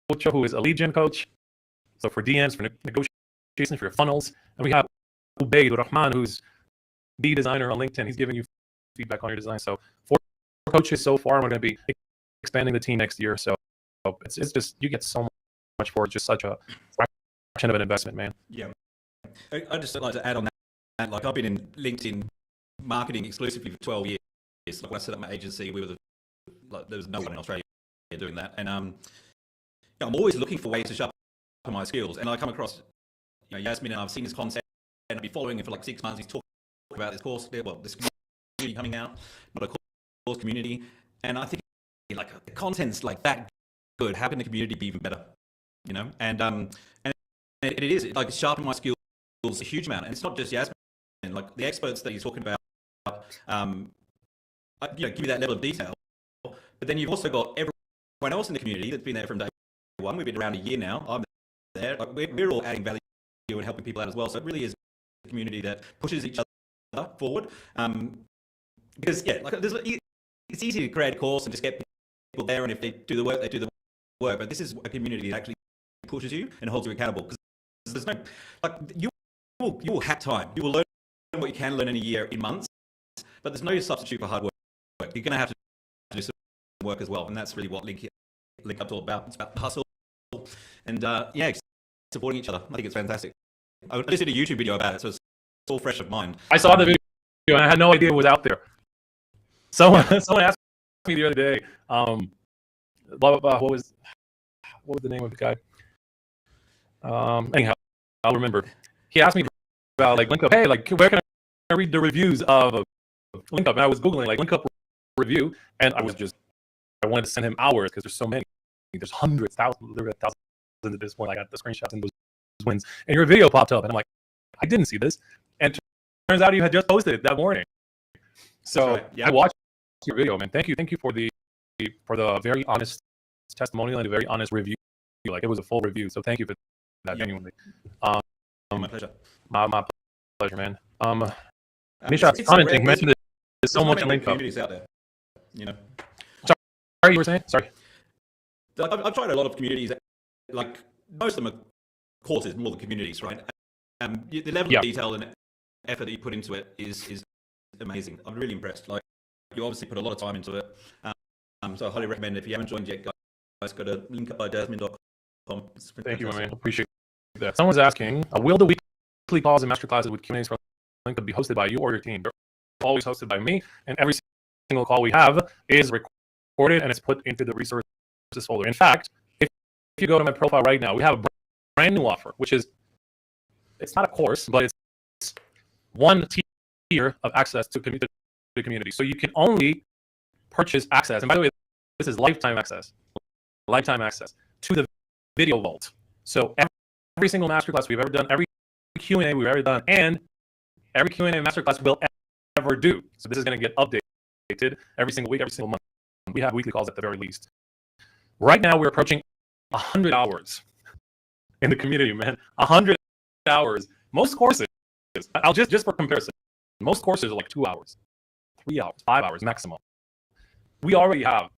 Coach, who is a lead gen coach. So for DMs, for negotiation, for your funnels. And we have Ubaid Rahman, who's the designer on LinkedIn. He's giving you feedback on your design. So 4 coaches so far, and we're going to be expanding the team next year. So it's just, you get so much for it. Just such a fraction of an investment, man. Yeah. I'd just like to add on that. Like, I've been in LinkedIn marketing exclusively for 12 years. Like, when I set up my agency, there was no one in Australia doing that. And I'm always looking for ways to sharpen my skills. And I come across Yasmin, and I've seen his content, and I've been following him for like 6 months. He's talking about this course, this community coming out, not a course community. And I think, like, the content's like that good. How can the community be even better? And it is like sharpening my skills a huge amount. And it's not just Yasmin. Like, the experts that he's talking about, give you that level of detail. But then you've also got everyone else in the community that's been there from day one. We've been around a year now. I'm there. Like, we're all adding value and helping people out as well. So it really is a community that pushes each other forward. Because it's easy to create a course and just get people there, and if they do the work, they do the work. But this is a community that actually pushes you and holds you accountable. Because there's no, like, you will have time. You will learn what you can learn in a year, in months. But there's no substitute for hard work. You're going to have to do some work as well, and that's really what LinkUp's all about. It's about hustle and supporting each other. I think it's fantastic. I just did a YouTube video about it, so it's all fresh of mind. I saw the video and I had no idea it was out there. Someone asked me the other day, blah blah blah. What was the name of the guy? Anyhow, I'll remember. He asked me about like LinkUp. Hey, like, where can I read the reviews of LinkUp? And I was googling like LinkUp review, and I wanted to send him hours because there's so many. There's hundreds, thousands at this point. I got the screenshots and those wins, and your video popped up, and I'm like, I didn't see this, and turns out you had just posted it that morning. So right. Yeah. I watched your video, man. Thank you for the very honest testimonial and a very honest review Like it was a full review. So thank you for that, genuinely. My pleasure. My pleasure, man. It's commenting, rare. mentioned there's so There's much not in many link up. communities out there, you know. Sorry, you were saying? Sorry. Like, I've tried a lot of communities. Like most of them are courses more than communities, right? The level of detail and effort that you put into it is amazing. I'm really impressed. Like you obviously put a lot of time into it. So I highly recommend it. If you haven't joined yet, guys, go to linkupbydasmin.com. Thank you, man. Appreciate that. Someone's asking, will the weekly calls and masterclasses with Q&As from LinkUp be hosted by you or your team? They're always hosted by me, and every single call we have is recorded and it's put into the resources folder. In fact, if you go to my profile right now, we have a brand new offer, which is, it's not a course, but it's one tier of access to the community. So you can only purchase access. And by the way, this is lifetime access to the video vault. So every single masterclass we've ever done, every Q&A we've ever done, and every Q&A masterclass we'll ever do. So this is going to get updated every single week, every single month. We have weekly calls at the very least. Right now, we're approaching 100 hours in the community, man. 100 hours. Most courses, I'll just for comparison, most courses are like 2 hours, 3 hours, 5 hours maximum. We already have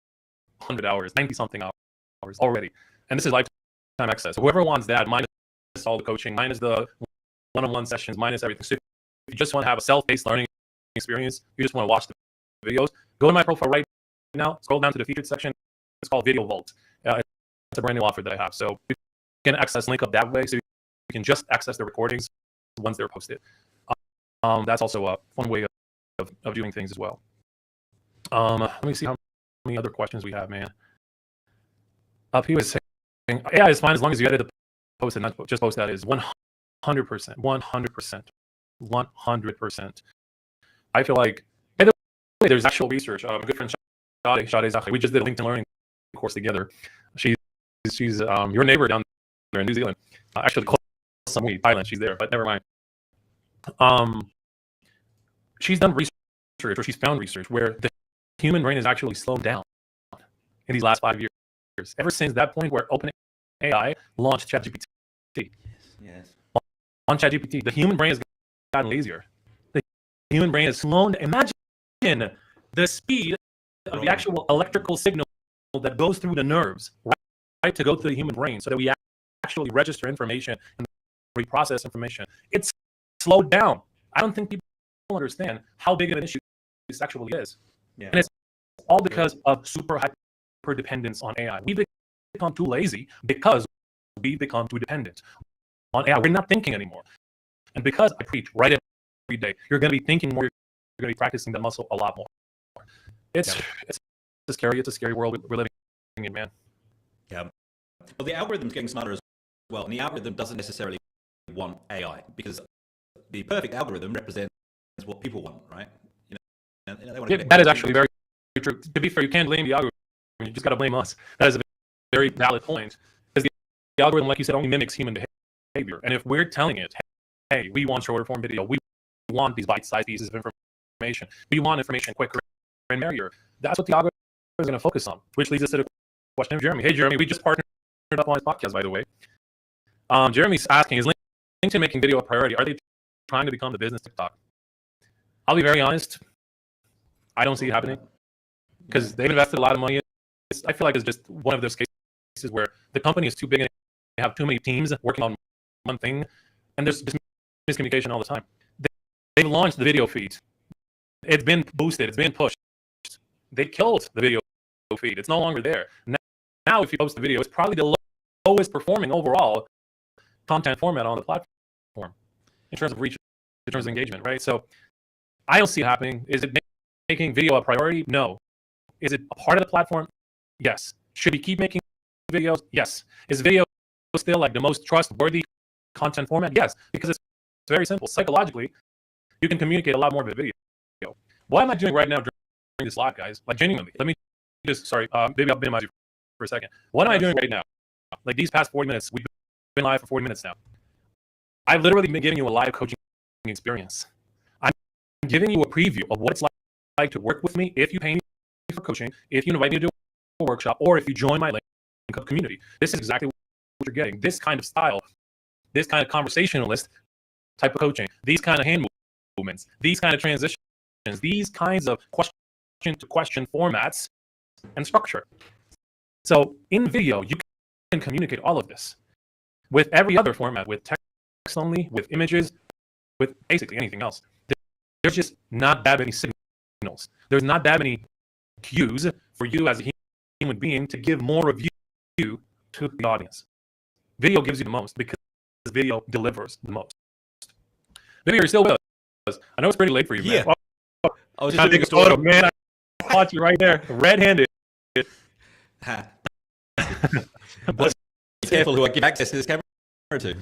100 hours, 90-something hours already. And this is lifetime access. So whoever wants that, minus all the coaching, minus the one-on-one sessions, minus everything. So if you just want to have a self-paced learning experience, you just want to watch the videos, go to my profile right now, scroll down to the featured section. It's called Video Vault. It's a brand new offer that I have. So you can access link up that way. So you can just access the recordings once they're posted. That's also a fun way of doing things as well. Let me see how many other questions we have, man. He was saying, yeah, it's fine as long as you edit the post and not just post that. Is 100%, 100%, 100%. I feel like, by the way, there's actual research. My good friend Shade Zachary, we just did a LinkedIn learning course together. She's your neighbor down there in New Zealand. Actually, close to Samui, Thailand. She's there, but never mind. She's done research, or she's found research where the human brain is actually slowed down in these last 5 years. Ever since that point where OpenAI launched ChatGPT. Yes. On ChatGPT, the human brain has gotten lazier. The human brain is slowed. Imagine the speed of the actual electrical signal that goes through the nerves, right, to go to the human brain, so that we actually register information and reprocess information. It's slowed down. I don't think people understand how big of an issue this actually is. Yeah. And it's all because of super hyper dependence on AI. We've become too lazy because we've become too dependent on AI. We're not thinking anymore. And because I preach right every day, you're going to be thinking more, you're going to be practicing the muscle a lot more. It's a scary world we're living in, man. Yeah. Well, the algorithm's getting smarter as well, and the algorithm doesn't necessarily want AI, because the perfect algorithm represents what people want, right? They want that is actually very true. To be fair, you can't blame the algorithm. You just got to blame us. That is a very valid point, because the algorithm, like you said, only mimics human behavior. And if we're telling it, hey, we want shorter form video, we want these bite-sized pieces of information, we want information quicker and merrier, that's what the algorithm is going to focus on, which leads us to the question of Jeremy. Hey, Jeremy, we just partnered up on his podcast, by the way. Jeremy's asking, is LinkedIn making video a priority? Are they trying to become the business TikTok? I'll be very honest. I don't see it happening, because they've invested a lot of money. I feel like it's just one of those cases where the company is too big and they have too many teams working on one thing, and there's just miscommunication all the time. They've launched the video feed. It's been boosted. It's been pushed. They killed the video feed. It's no longer there. Now if you post the video, it's probably the lowest performing overall content format on the platform in terms of reach, in terms of engagement, right? So I don't see it happening. Is it making video a priority? No. Is it a part of the platform? Yes. Should we keep making videos? Yes. Is video still like the most trustworthy content format? Yes, because it's very simple. Psychologically, you can communicate a lot more with video. What am I doing right now during this live, guys? Like, genuinely, let me just, maybe I'll minimize you for a second. What am I doing right now? Like, these past 40 minutes, we've been live for 40 minutes now. I've literally been giving you a live coaching experience. I'm giving you a preview of what it's like to work with me if you pay me for coaching, if you invite me to do a workshop, or if you join my LinkUp community. This is exactly you're getting. This kind of style, this kind of conversationalist type of coaching, these kind of hand movements, these kind of transitions, these kinds of question to question formats and structure. So in video, you can communicate all of this. With every other format, with text only, with images, with basically anything else, there's just not that many signals. There's not that many cues for you as a human being to give more of you to the audience. Video gives you the most because video delivers the most. Maybe you're still with us. I know it's pretty late for you, man. Yeah. Oh, I was trying to take a photo, man. I caught you right there, red-handed. Be careful who I give access to this camera to.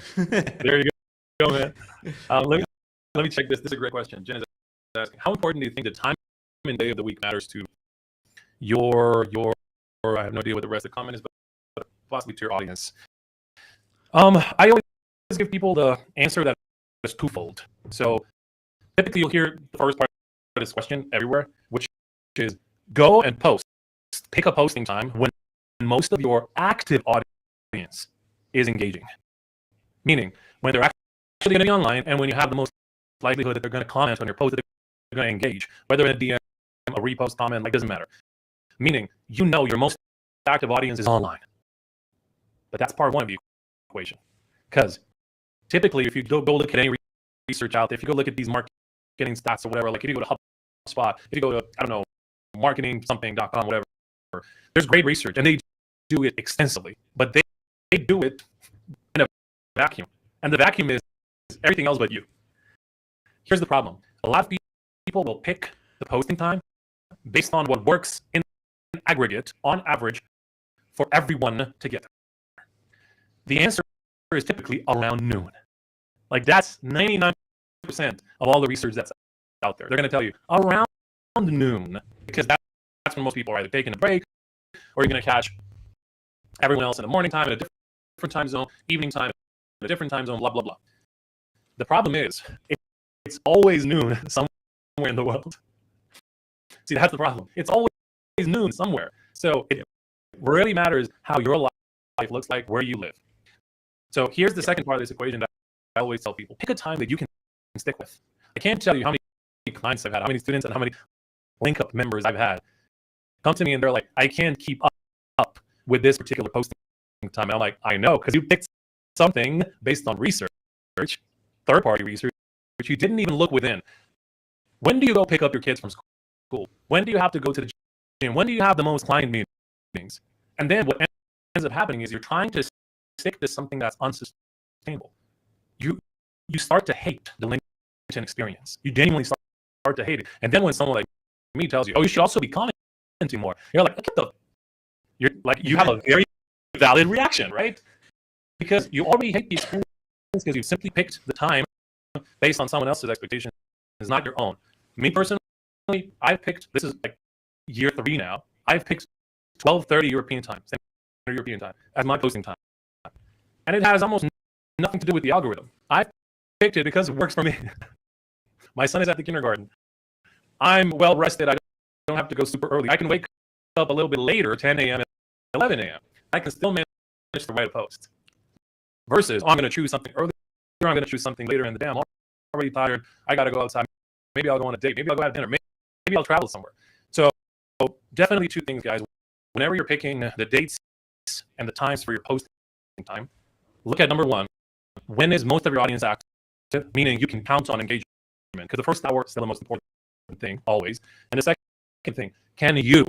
There you go, man. Let me check this. This is a great question. Jen is asking, how important do you think the time and day of the week matters to your or I have no idea what the rest of the comment is, but possibly to your audience? I always give people the answer that is twofold. So typically you'll hear the first part of this question everywhere, which is go and post. Pick a posting time when most of your active audience is engaging. Meaning when they're actually going to be online and when you have the most likelihood that they're going to comment on your post, that they're going to engage, whether in a DM, a repost, comment, like doesn't matter. Meaning your most active audience is online. But that's part one of the equation. Because typically if you go look at any research out there, if you go look at these marketing stats or whatever, like if you go to HubSpot, if you go to, I don't know, marketingsomething.com, whatever, there's great research and they do it extensively, but they do it in a vacuum. And the vacuum is everything else but you. Here's the problem. A lot of people will pick the posting time based on what works in aggregate, on average, for everyone to get. The answer is typically around noon. Like that's 99% of all the research that's out there. They're going to tell you around noon because that's when most people are either taking a break or you're going to catch everyone else in the morning time, in a different time zone, evening time, in a different time zone, blah, blah, blah. The problem is it's always noon somewhere in the world. See, that's the problem. It's always noon somewhere. So it really matters how your life looks like, where you live. So here's the second part of this equation that I always tell people. Pick a time that you can stick with. I can't tell you how many clients I've had, how many students and how many link up members I've had come to me and they're like, I can't keep up with this particular posting time. And I'm like, I know, because you picked something based on research, third-party research, which you didn't even look within. When do you go pick up your kids from school? When do you have to go to the gym? When do you have the most client meetings? And then what ends up happening is you're trying to stick to something that's unsustainable. You start to hate the LinkedIn experience. You genuinely start to hate it. And then when someone like me tells you, oh, you should also be commenting more, you're like, you have a very valid reaction, right? Because you already hate the experience because you simply picked the time based on someone else's expectations. It's not your own. Me personally, I've picked, this is like year 3 now, I've picked 12:30 European time, Central European time, as my posting time. And it has almost nothing to do with the algorithm. I've picked it because it works for me. My son is at the kindergarten. I'm well rested. I don't have to go super early. I can wake up a little bit later, 10 a.m. and 11 a.m. I can still manage to write a post. Versus, I'm going to choose something earlier, I'm going to choose something later in the day. I'm already tired. I got to go outside. Maybe I'll go on a date. Maybe I'll go have dinner. Maybe I'll travel somewhere. So definitely 2 things, guys. Whenever you're picking the dates and the times for your posting time, look at number 1. When is most of your audience active? Meaning you can count on engagement. Because the first hour is still the most important thing, always. And the second thing, can you,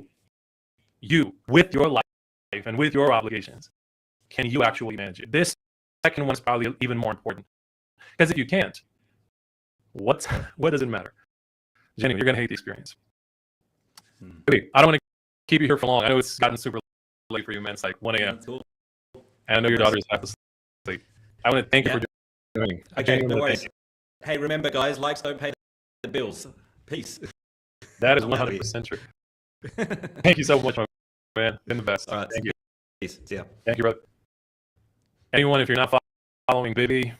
with your life and with your obligations, can you actually manage it? This second one is probably even more important. Because if you can't, what does it matter? Jenny, you're going to hate the experience. Wait, I don't want to keep you here for long. I know it's gotten super late for you, man. It's like 1 a.m. Cool. And I know your daughter's half asleep. I want to thank you for joining. Okay, no worries. Hey, remember, guys, likes don't pay the bills. Peace. That is 100% true. Thank you so much, my man. Been the best. All right, thank you. Peace. Yeah. Thank you, brother. Anyone, if you're not following Bibby,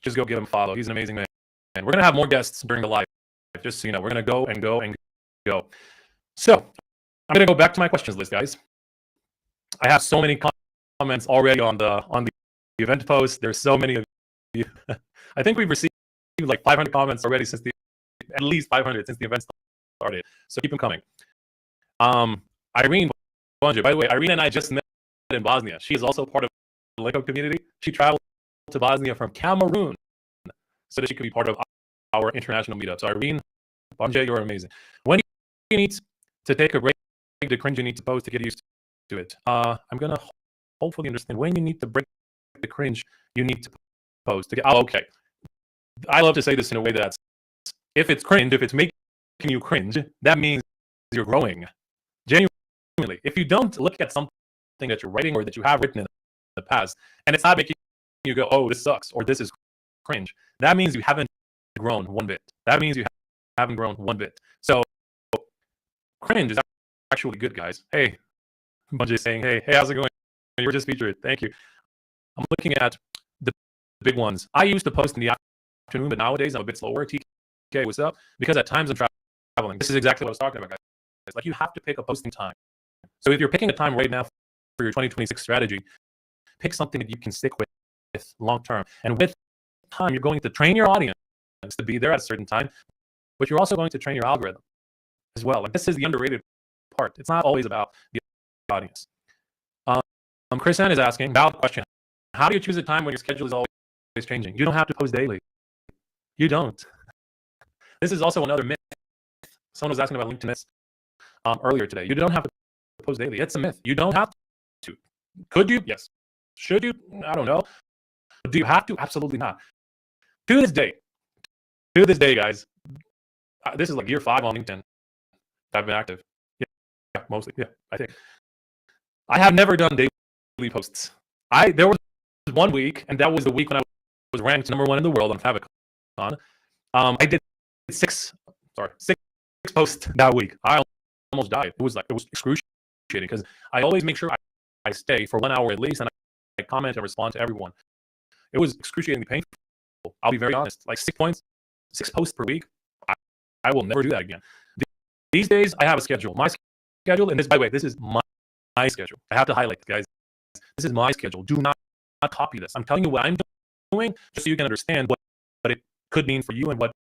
just go give him a follow. He's an amazing man. And we're going to have more guests during the live. Just so you know, we're going to go and go and go. So I'm going to go back to my questions list, guys. I have so many comments already on the event post. There's so many of you. I think we've received like 500 comments already since at least 500 since the event started. So keep them coming. Irene, by the way, Irene and I just met in Bosnia. She is also part of the Lego community. She traveled to Bosnia from Cameroon so that she could be part of our international meetup. So Irene, Bonje, you're amazing. When you need to take a break, the cringe you need to post to get used to it. I'm gonna hopefully understand when you need to break the cringe you need to post to get. Oh, okay. I love to say this in a way that's, if it's cringe, if it's making you cringe, that means you're growing. Genuinely, if you don't look at something that you're writing or that you have written in the past, and it's not making you go, oh, this sucks, or this is cringe, that means you haven't grown one bit. That means you haven't grown one bit. So cringe is actually good, guys. Hey, Bungie saying, hey, how's it going? You were just featured. Thank you. I'm looking at the big ones. I used to post in the afternoon, but nowadays I'm a bit slower. TK, what's up? Because at times I'm traveling. This is exactly what I was talking about, guys. It's like you have to pick a posting time. So if you're picking a time right now for your 2026 strategy, pick something that you can stick with long term. And with time, you're going to train your audience to be there at a certain time, but you're also going to train your algorithm as well. Like, this is the underrated part. It's not always about the audience. Chris Ann is asking, valid question. How do you choose a time when your schedule is always changing? You don't have to post daily. You don't. This is also another myth. Someone was asking about LinkedIn myths earlier today. You don't have to post daily. It's a myth. You don't have to. Could you? Yes. Should you? I don't know. Do you have to? Absolutely not. To this day, guys, this is like year 5 on LinkedIn. I've been active. Yeah, mostly. Yeah, I think. I have never done daily posts. There was one week, and that was the week when I was ranked #1 in the world on Favicon. I did 6 posts that week. I almost died. It was excruciating because I always make sure I stay for 1 hour at least, and I comment and respond to everyone. It was excruciatingly painful. I'll be very honest. Like 6 posts per week. I will never do that again. These days, I have a schedule. My schedule, and this, by the way, this is my schedule. I have to highlight, guys. This is my schedule. Do not copy this. I'm telling you what I'm doing, just so you can understand what it could mean for you and what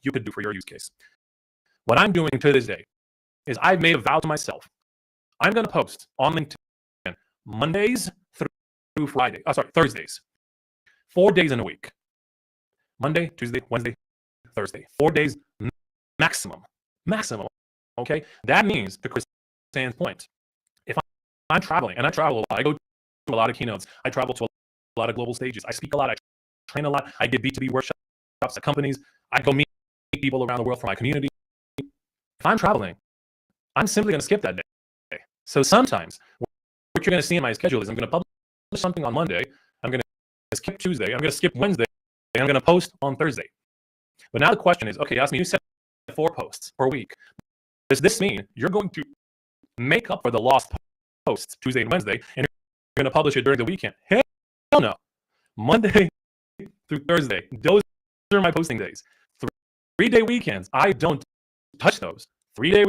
you could do for your use case. What I'm doing to this day is I've made a vow to myself. I'm going to post on LinkedIn Mondays through Friday. Thursdays. 4 days in a week. Monday, Tuesday, Wednesday, Thursday. 4 days maximum. Okay? That means, to Chris Sand's point, if I'm traveling, and I travel a lot, I go to a lot of keynotes, I travel to a lot of global stages, I speak a lot, I train a lot, I give B2B workshops at companies, I go meet people around the world for my community. If I'm traveling, I'm simply going to skip that day. So sometimes what you're going to see in my schedule is I'm going to publish something on Monday, I'm going to skip Tuesday, I'm going to skip Wednesday, and I'm going to post on Thursday. But now the question is, okay, Yasmin, you said 4 posts per week. Does this mean you're going to make up for the lost posts Tuesday and Wednesday, and you're going to publish it during the weekend? Hell no. Monday through Thursday, those are my posting days. 3-day weekends, I don't touch those. 3-day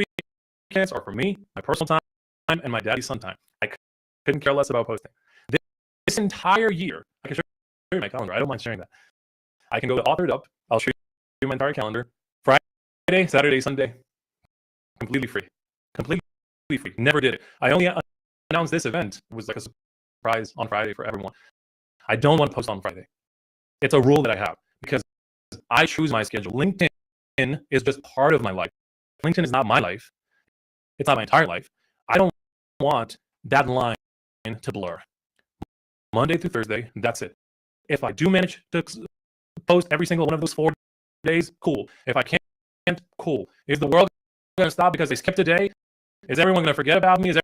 weekends are for me, my personal time, and my daddy's son time. I couldn't care less about posting. This entire year, I can show you my calendar. I don't mind sharing that. I can go to Authored Up. I'll show you my entire calendar. Friday, Saturday, Sunday, completely free. Completely free. Never did it. I only announced this event. It was like a surprise on Friday for everyone. I don't want to post on Friday. It's a rule that I have because I choose my schedule. LinkedIn is just part of my life. LinkedIn is not my life. It's not my entire life. I don't want that line to blur. Monday through Thursday, that's it. If I do manage to post every single one of those 4 days, cool. If I can't, cool. Is the world going to stop because they skipped a day? Is everyone going to forget about me? Is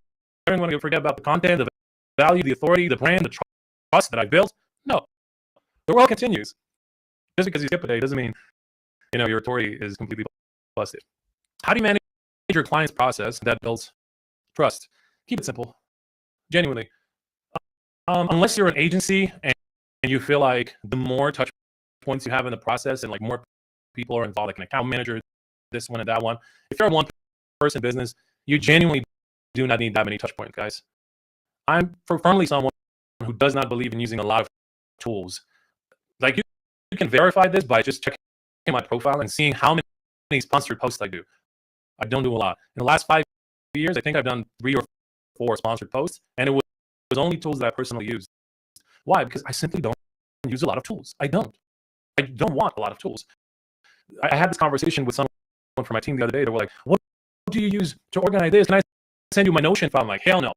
everyone going to forget about the content, the value, the authority, the brand, the trust that I built? No. The world continues. Just because you skip a day doesn't mean your authority is completely busted. How do you manage your client's process that builds trust? Keep it simple. Genuinely. Unless you're an agency and you feel like the more touch points you have in the process and like more people are involved, like an account manager, this one and that one. If you're a one-person business, you genuinely do not need that many touch points, guys. I'm firmly someone who does not believe in using a lot of tools. Like you can verify this by just checking my profile and seeing how many sponsored posts I do. I don't do a lot. In the last 5 years, I think I've done 3 or 4 sponsored posts, and it was only tools that I personally used. Why? Because I simply don't use a lot of tools. I don't want a lot of tools. I had this conversation with someone from my team the other day. They were like, "What do you use to organize this? Can I send you my Notion file?" I'm like, "Hell no,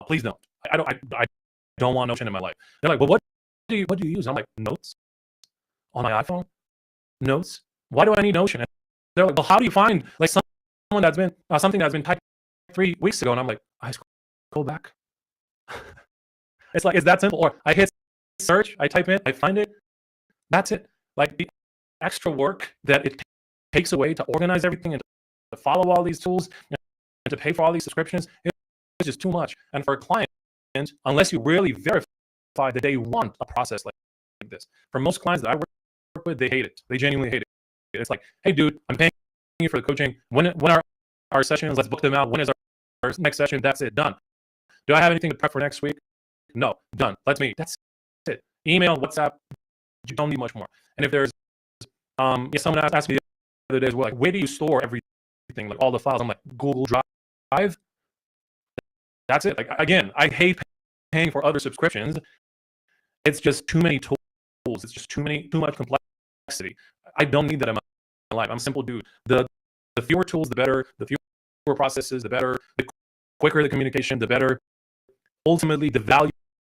please don't. I don't want Notion in my life." They're like, "Well, what do you use?" And I'm like, "Notes on my iPhone. Notes. Why do I need Notion?" And they're like, "Well, how do you find like someone that's been something that's been typed 3 weeks ago?" And I'm like, "I scroll back." It's like, it's that simple. Or I hit search, I type in, I find it. That's it. Like the extra work that it takes away to organize everything and to follow all these tools and to pay for all these subscriptions, it's just too much. And for a client, unless you really verify that they want a process like this, for most clients that I work with, they hate it. They genuinely hate it. It's like, "Hey, dude, I'm paying you for the coaching. When are our sessions? Let's book them out. When is our next session? That's it. Done. Do I have anything to prep for next week? No. Done. Let's meet. That's it. Email, WhatsApp. You don't need much more." And if there's someone asked me the other day, well, like, where do you store everything, like all the files? I'm like, Google Drive. That's it. Like, again, I hate paying for other subscriptions. It's just too many tools. It's just too much complexity. I don't need that in my life. I'm a simple dude. The fewer tools, the better. The fewer processes, the better. The quicker the communication, the better. Ultimately, the value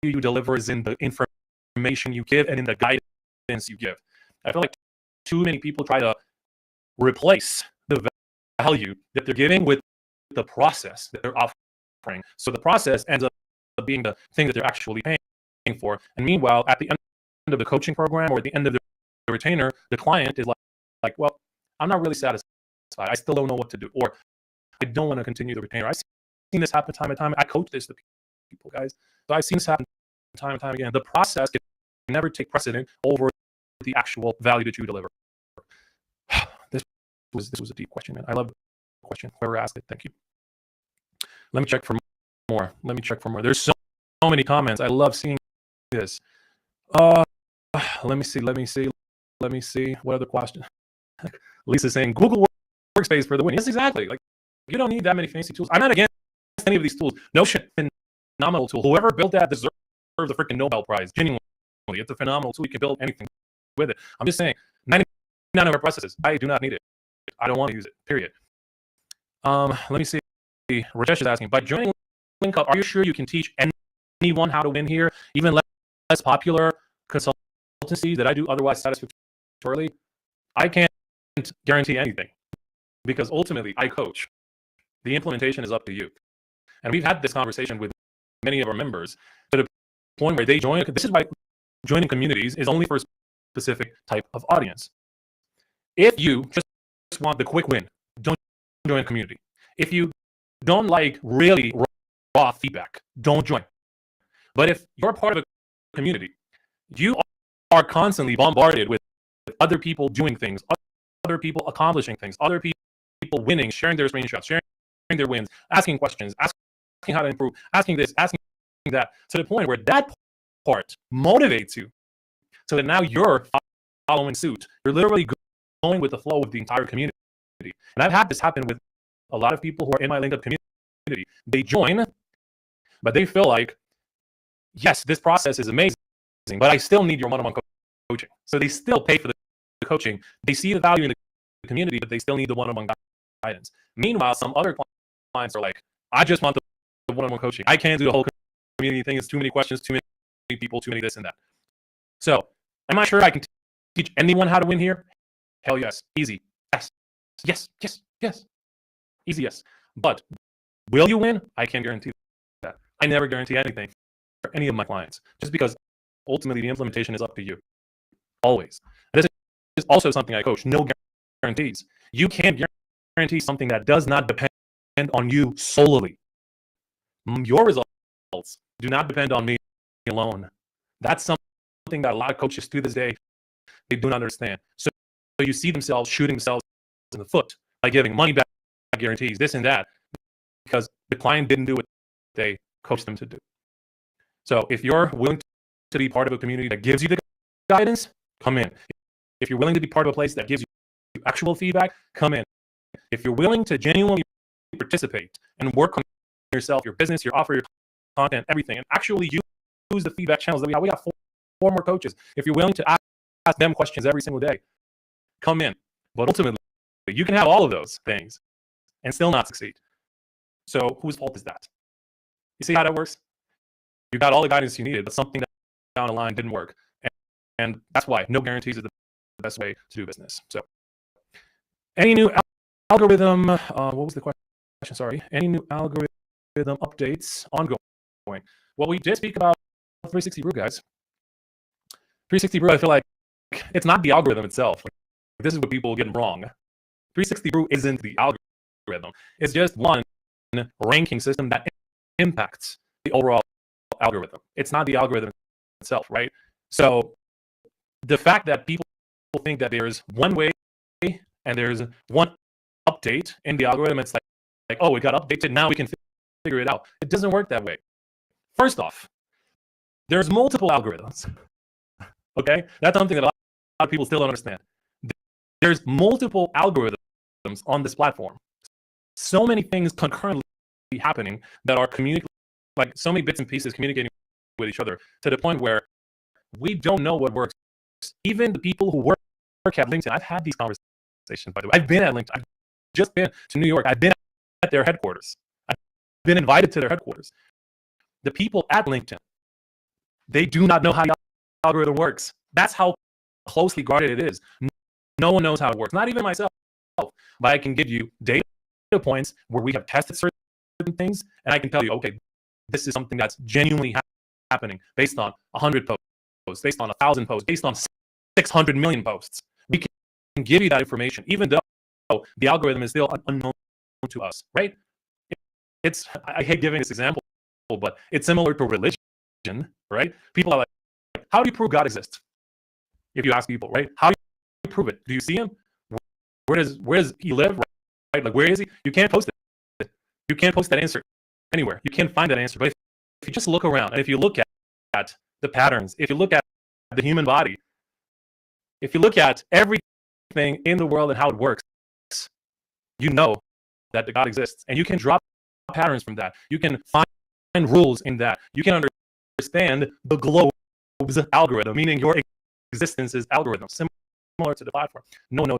you deliver is in the information you give and in the guidance you give. I feel like too many people try to replace the value that they're giving with the process that they're offering. So the process ends up being the thing that they're actually paying for. And meanwhile, at the end of the coaching program or at the end of the retainer, the client is like, "Well, I'm not really satisfied. I still don't know what to do," or "I don't want to continue the retainer." I've seen this happen time and time. I coach this to people, guys. So I've seen this happen time and time again. The process can never take precedent over the actual value that you deliver. This was a deep question, man. I love the question. Whoever asked it, thank you. Let me check for more. There's so many comments. I love seeing this. Let me see. What other question? Lisa saying Google Workspace for the win. Yes, exactly. Like, you don't need that many fancy tools. I'm not against any of these tools. Notion, phenomenal tool. Whoever built that deserves the freaking Nobel Prize. Genuinely, it's a phenomenal tool. You can build anything with it. I'm just saying, 99 of our processes, I do not need it. I don't want to use it. Period. Let me see. Rajesh is asking, by joining LinkUp, are you sure you can teach anyone how to win here? Even less popular consultancies that I do otherwise satisfactorily? I can't guarantee anything because ultimately I coach. The implementation is up to you. And we've had this conversation with many of our members to the point where they join. This is why joining communities is only for a specific type of audience. If you just want the quick win, don't join a community. If you don't like really raw feedback, don't join. But if you're part of a community, you are constantly bombarded with other people doing things, other people accomplishing things, other people winning, sharing their screenshots, sharing their wins, asking questions, asking how to improve, asking this, asking that, to the point where that part motivates you so that now you're following suit. You're literally going with the flow of the entire community. And I've had this happen with a lot of people who are in my LinkUp community. They join, but they feel like, yes, this process is amazing, but I still need your one-on-one coaching. So they still pay for the coaching. They see the value in the community, but they still need the one-on-one guidance. Meanwhile, some other clients are like, I just want the one-on-one coaching. I can't do the whole community thing. It's too many questions, too many people, too many this and that. So am I sure I can teach anyone how to win here? Hell yes. Easy. Yes. Easy, yes. But will you win? I can't guarantee that. I never guarantee anything for any of my clients, just because ultimately the implementation is up to you. Always. This is also something I coach. No guarantees. You can't guarantee something that does not depend on you solely. Your results do not depend on me alone. That's something that a lot of coaches to this day, they do not understand. So you see themselves shooting themselves in the foot by giving money back guarantees, this and that, because the client didn't do what they coached them to do. So if you're willing to be part of a community that gives you the guidance, come in. If you're willing to be part of a place that gives you actual feedback, come in. If you're willing to genuinely participate and work on yourself, your business, your offer, your content, everything, and actually use the feedback channels that we have four more coaches. If you're willing to ask them questions every single day, come in. But ultimately, you can have all of those things and still not succeed. So whose fault is that? You see how that works? You got all the guidance you needed, but something down the line didn't work. And that's why no guarantees is the best way to do business. So any new algorithm, what was the question? Sorry. Any new algorithm updates ongoing? Well, we did speak about 360 Brew, guys. 360 Brew, I feel like it's not the algorithm itself. Like, this is what people get wrong. 360 Brew isn't the algorithm. It's just one ranking system that impacts the overall algorithm. It's not the algorithm itself, right? So the fact that people think that there's one way and there's one update in the algorithm, it's like, oh, it got updated, now we can figure it out. It doesn't work that way. First off, there's multiple algorithms. Okay? That's something that a lot of people still don't understand. There's multiple algorithms on this platform. So many things concurrently happening that are like so many bits and pieces communicating with each other to the point where we don't know what works. Even the people who work at LinkedIn, I've had these conversations, by the way. I've been at LinkedIn. I've just been to New York. I've been at their headquarters. I've been invited to their headquarters. The people at LinkedIn, they do not know how the algorithm works. That's how closely guarded it is. No one knows how it works, not even myself. But I can give you data points where we have tested certain things, and I can tell you, okay, this is something that's genuinely happening based on 100 posts, based on 1,000 posts, based on 600 million posts. We can give you that information, even though the algorithm is still unknown to us, right? I hate giving this example, but it's similar to religion, right? People are like, how do you prove God exists? If you ask people, right? How do you prove it? Do you see him? Where does he live? Right? Like, where is he? You can't post it. You can't post that answer anywhere. You can't find that answer. But if you just look around and if you look at the patterns, if you look at the human body, if you look at everything in the world and how it works, you know that the God exists, and you can drop patterns from that. You can find rules in that. You can understand the globe's algorithm, meaning your existence is algorithm, similar to the platform. No one knows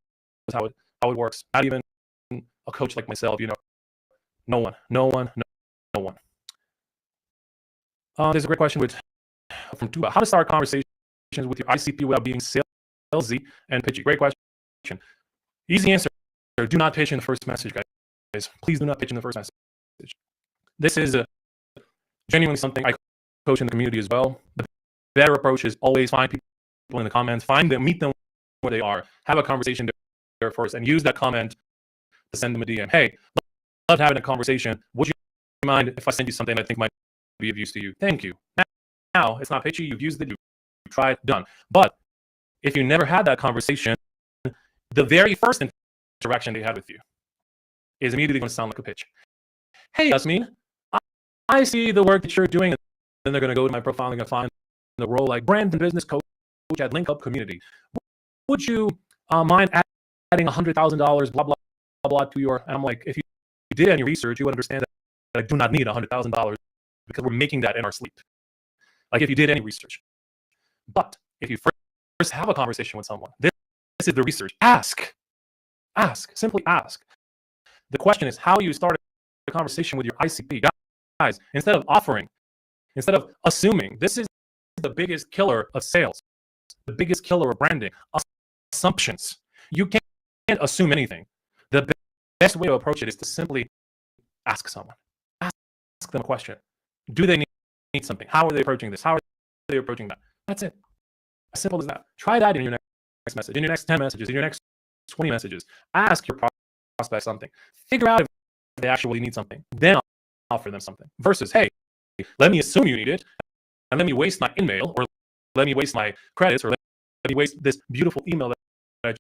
how it works. Not even a coach like myself, no one. There's a great question from Tuba. How to start conversations with your ICP without being salesy and pitchy? Great question. Easy answer. Do not pitch in the first message, guys. Please do not pitch in the first message. This is genuinely something I coach in the community as well. The better approach is always find people in the comments, find them, meet them where they are, have a conversation there first, and use that comment to send them a DM. Hey, love having a conversation. Would you mind if I send you something I think might be of use to you? Thank you. Now it's not pitchy. You've used it. You've tried. Done. But if you never had that conversation, the very first interaction they had with you is immediately going to sound like a pitch. Hey, Yasmin, I see the work that you're doing. And then they're going to go to my profile and find the role like brand and business coach at Link Up Community. Would you mind adding $100,000, blah, blah, blah, to your, and I'm like, if you did any research, you would understand that I do not need $100,000 because we're making that in our sleep. Like if you did any research. But if you first have a conversation with someone, this is the research. Ask, simply ask. The question is how you start a conversation with your ICP. Guys, instead of offering, instead of assuming, this is the biggest killer of sales, the biggest killer of branding, assumptions. You can't assume anything. The best way to approach it is to simply ask someone. Ask them a question. Do they need something? How are they approaching this? How are they approaching that? That's it. As simple as that. Try that in your next message, in your next 10 messages, in your next 20 messages. Ask your prospect something. Figure out if they actually need something. Then offer them something. Versus, hey, let me assume you need it, and let me waste my email, or let me waste my credits, or let me waste this beautiful email that I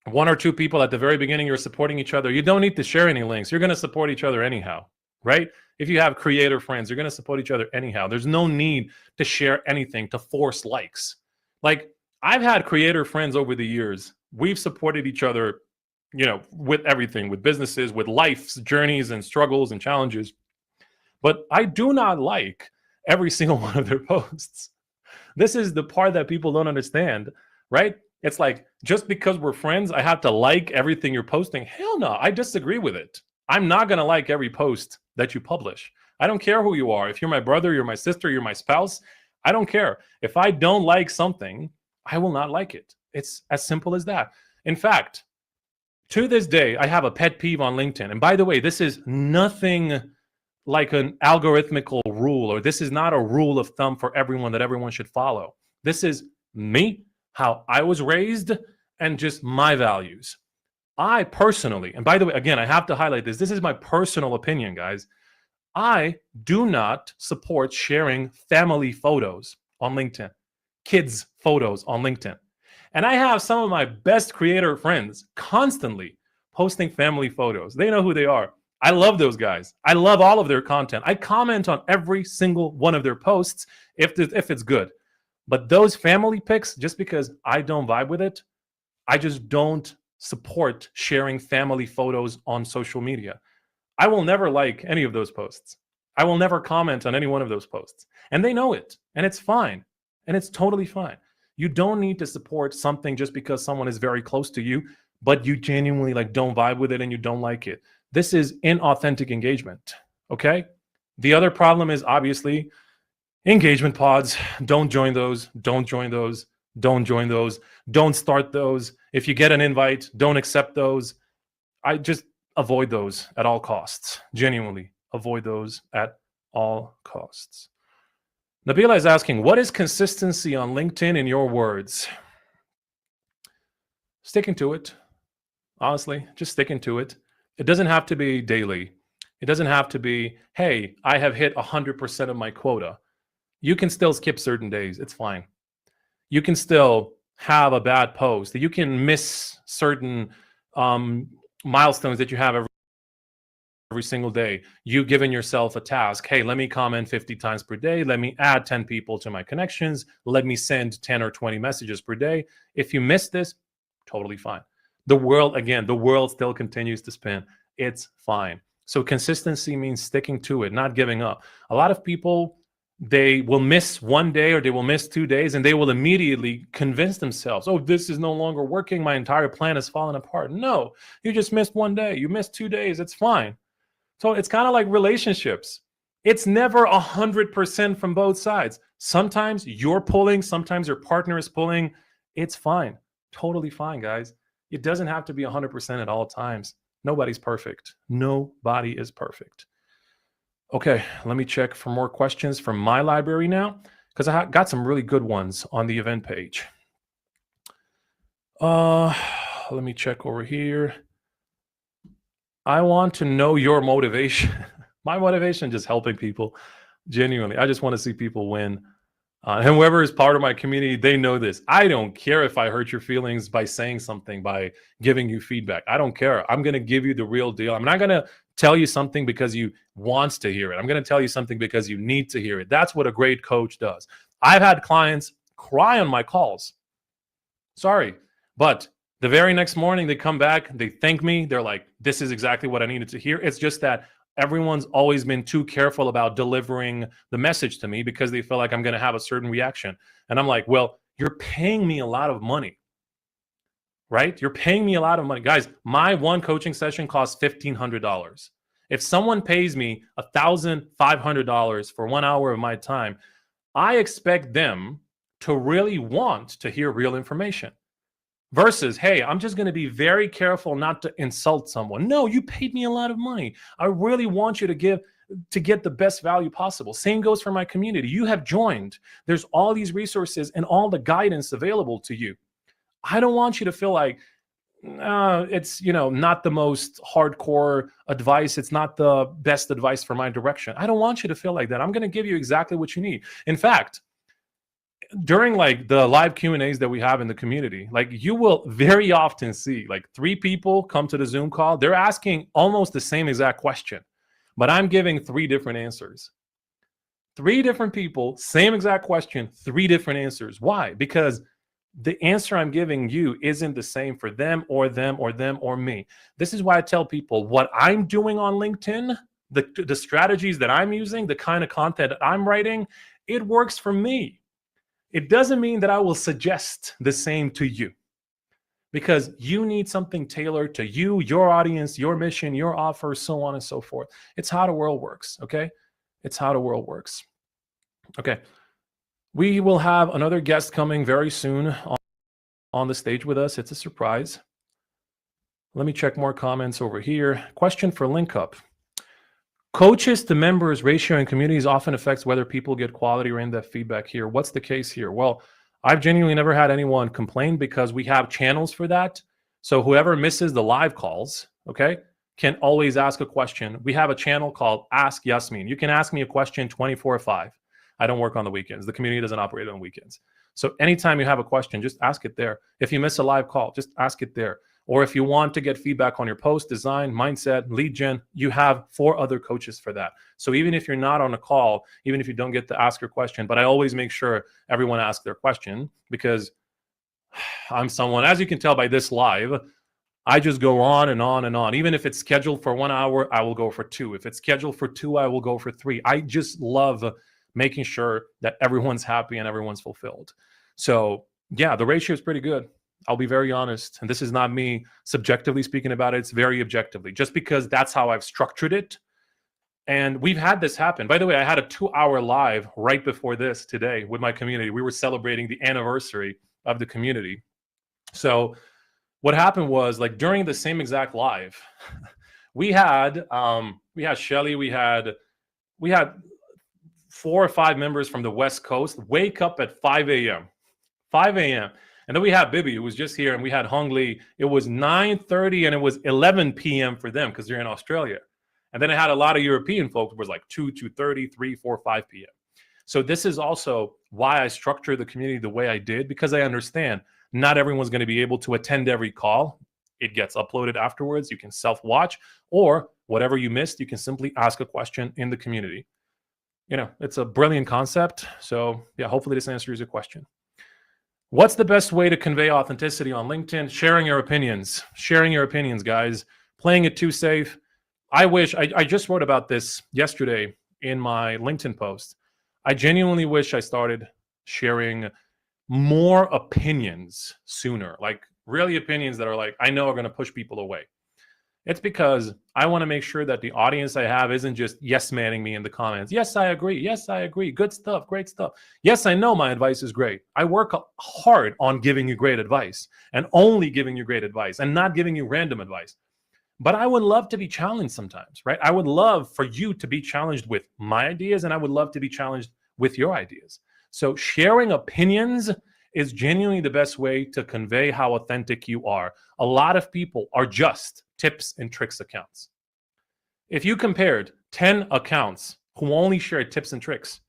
one or two people at the very beginning, you're supporting each other. You don't need to share any links. You're going to support each other anyhow, right? If you have creator friends, you're going to support each other anyhow. There's no need to share anything to force likes. Like, I've had creator friends over the years. We've supported each other, with everything, with businesses, with life's journeys and struggles and challenges. But I do not like every single one of their posts. This is the part that people don't understand, right? It's like, just because we're friends, I have to like everything you're posting. Hell no, I disagree with it. I'm not going to like every post that you publish. I don't care who you are. If you're my brother, you're my sister, you're my spouse, I don't care. If I don't like something, I will not like it. It's as simple as that. In fact, to this day, I have a pet peeve on LinkedIn. And by the way, this is nothing like an algorithmical rule, or this is not a rule of thumb for everyone that everyone should follow. This is me, how I was raised, and just my values. I personally, and by the way, again, I have to highlight this. This is my personal opinion, guys. I do not support sharing family photos on LinkedIn, kids' photos on LinkedIn. And I have some of my best creator friends constantly posting family photos. They know who they are. I love those guys. I love all of their content. I comment on every single one of their posts if it's good. But those family pics, just because I don't vibe with it, I just don't support sharing family photos on social media. I will never like any of those posts. I will never comment on any one of those posts. And they know it. And it's fine. And it's totally fine. You don't need to support something just because someone is very close to you, but you genuinely don't vibe with it and you don't like it. This is inauthentic engagement, okay? The other problem is obviously engagement pods. Don't join those. Don't join those. Don't join those. Don't start those. If you get an invite, don't accept those. I just avoid those at all costs. Genuinely avoid those at all costs. Nabila is asking, what is consistency on LinkedIn in your words? Sticking to it. Honestly, just sticking to it. It doesn't have to be daily. It doesn't have to be, hey, I have hit 100% of my quota. You can still skip certain days. It's fine. You can still have a bad post. You can miss certain milestones that you have every single day. You've given yourself a task. Hey, let me comment 50 times per day. Let me add 10 people to my connections. Let me send 10 or 20 messages per day. If you miss this, totally fine. The world still continues to spin. It's fine. So consistency means sticking to it, not giving up. A lot of people, they will miss one day or they will miss 2 days and they will immediately convince themselves, oh, this is no longer working. My entire plan has fallen apart. No, you just missed 1 day. You missed 2 days. It's fine. So it's kind of like relationships. It's never 100% from both sides. Sometimes you're pulling, sometimes your partner is pulling. It's fine. Totally fine, guys. It doesn't have to be 100% at all times. Nobody's perfect. Nobody is perfect. Okay, let me check for more questions from my library now, because I got some really good ones on the event page. Let me check over here. I want to know your motivation. My motivation is just helping people. Genuinely, I just want to see people win. And whoever is part of my community, they know this. I don't care if I hurt your feelings by saying something, by giving you feedback. I don't care. I'm going to give you the real deal. I'm not going to tell you something because you want to hear it. I'm going to tell you something because you need to hear it. That's what a great coach does. I've had clients cry on my calls. Sorry, but the very next morning they come back, they thank me. They're like, this is exactly what I needed to hear. It's just that everyone's always been too careful about delivering the message to me because they feel like I'm going to have a certain reaction. And I'm like, well, you're paying me a lot of money, right? You're paying me a lot of money. Guys, my one coaching session costs $1,500. If someone pays me $1,500 for 1 hour of my time, I expect them to really want to hear real information. Versus, hey, I'm just going to be very careful not to insult someone. No, you paid me a lot of money. I really want you to get the best value possible. Same goes for my community. You have joined. There's all these resources and all the guidance available to you. I don't want you to feel like it's not the most hardcore advice. It's not the best advice for my direction. I don't want you to feel like that. I'm going to give you exactly what you need. In fact, during like the live Q&As that we have in the community, like you will very often see like 3 people come to the Zoom call. They're asking almost the same exact question, but I'm giving 3 different answers. 3 different people, same exact question, 3 different answers. Why? Because the answer I'm giving you isn't the same for them or them or them or me. This is why I tell people what I'm doing on LinkedIn, the strategies that I'm using, the kind of content that I'm writing, it works for me. It doesn't mean that I will suggest the same to you, because you need something tailored to you, your audience, your mission, your offer, so on and so forth. It's how the world works, okay? It's how the world works. Okay. We will have another guest coming very soon on the stage with us. It's a surprise. Let me check more comments over here. Question for LinkUp. Coaches to members ratio in communities often affects whether people get quality or in-depth feedback here. What's the case here? Well, I've genuinely never had anyone complain because we have channels for that. So whoever misses the live calls, okay, can always ask a question. We have a channel called Ask Yasmin. You can ask me a question 24/5. I don't work on the weekends. The community doesn't operate on weekends. So anytime you have a question, just ask it there. If you miss a live call, just ask it there. Or if you want to get feedback on your post, design, mindset, lead gen, you have 4 other coaches for that. So even if you're not on a call, even if you don't get to ask your question, but I always make sure everyone asks their question, because I'm someone, as you can tell by this live, I just go on and on and on. Even if it's scheduled for 1 hour, I will go for 2. If it's scheduled for 2, I will go for 3. I just love making sure that everyone's happy and everyone's fulfilled. So yeah, the ratio is pretty good. I'll be very honest. And this is not me subjectively speaking about it. It's very objectively, just because that's how I've structured it. And we've had this happen. By the way, I had a 2-hour live right before this today with my community. We were celebrating the anniversary of the community. So what happened was, like, during the same exact live, we had Shelly, we had 4 or 5 members from the West Coast wake up at 5 a.m. 5 a.m. And then we had Bibi, who was just here, and we had Hong Lee. It was 9:30 and it was 11 p.m. for them because they're in Australia. And then I had a lot of European folks who was like 2, 2:30, 3, 4, 5 p.m. So this is also why I structure the community the way I did, because I understand not everyone's going to be able to attend every call. It gets uploaded afterwards. You can self-watch, or whatever you missed, you can simply ask a question in the community. You know, it's a brilliant concept. So yeah, hopefully this answers your question. What's the best way to convey authenticity on LinkedIn? Sharing your opinions. Sharing your opinions, guys. Playing it too safe. I wish, I just wrote about this yesterday in my LinkedIn post. I genuinely wish I started sharing more opinions sooner. Like really opinions that are like, I know are going to push people away. It's because I want to make sure that the audience I have isn't just yes-manning me in the comments. Yes, I agree. Yes, I agree. Good stuff. Great stuff. Yes, I know my advice is great. I work hard on giving you great advice, and only giving you great advice, and not giving you random advice. But I would love to be challenged sometimes, right? I would love for you to be challenged with my ideas, and I would love to be challenged with your ideas. So sharing opinions is genuinely the best way to convey how authentic you are. A lot of people are just tips and tricks accounts. If you compared 10 accounts who only share tips and tricks,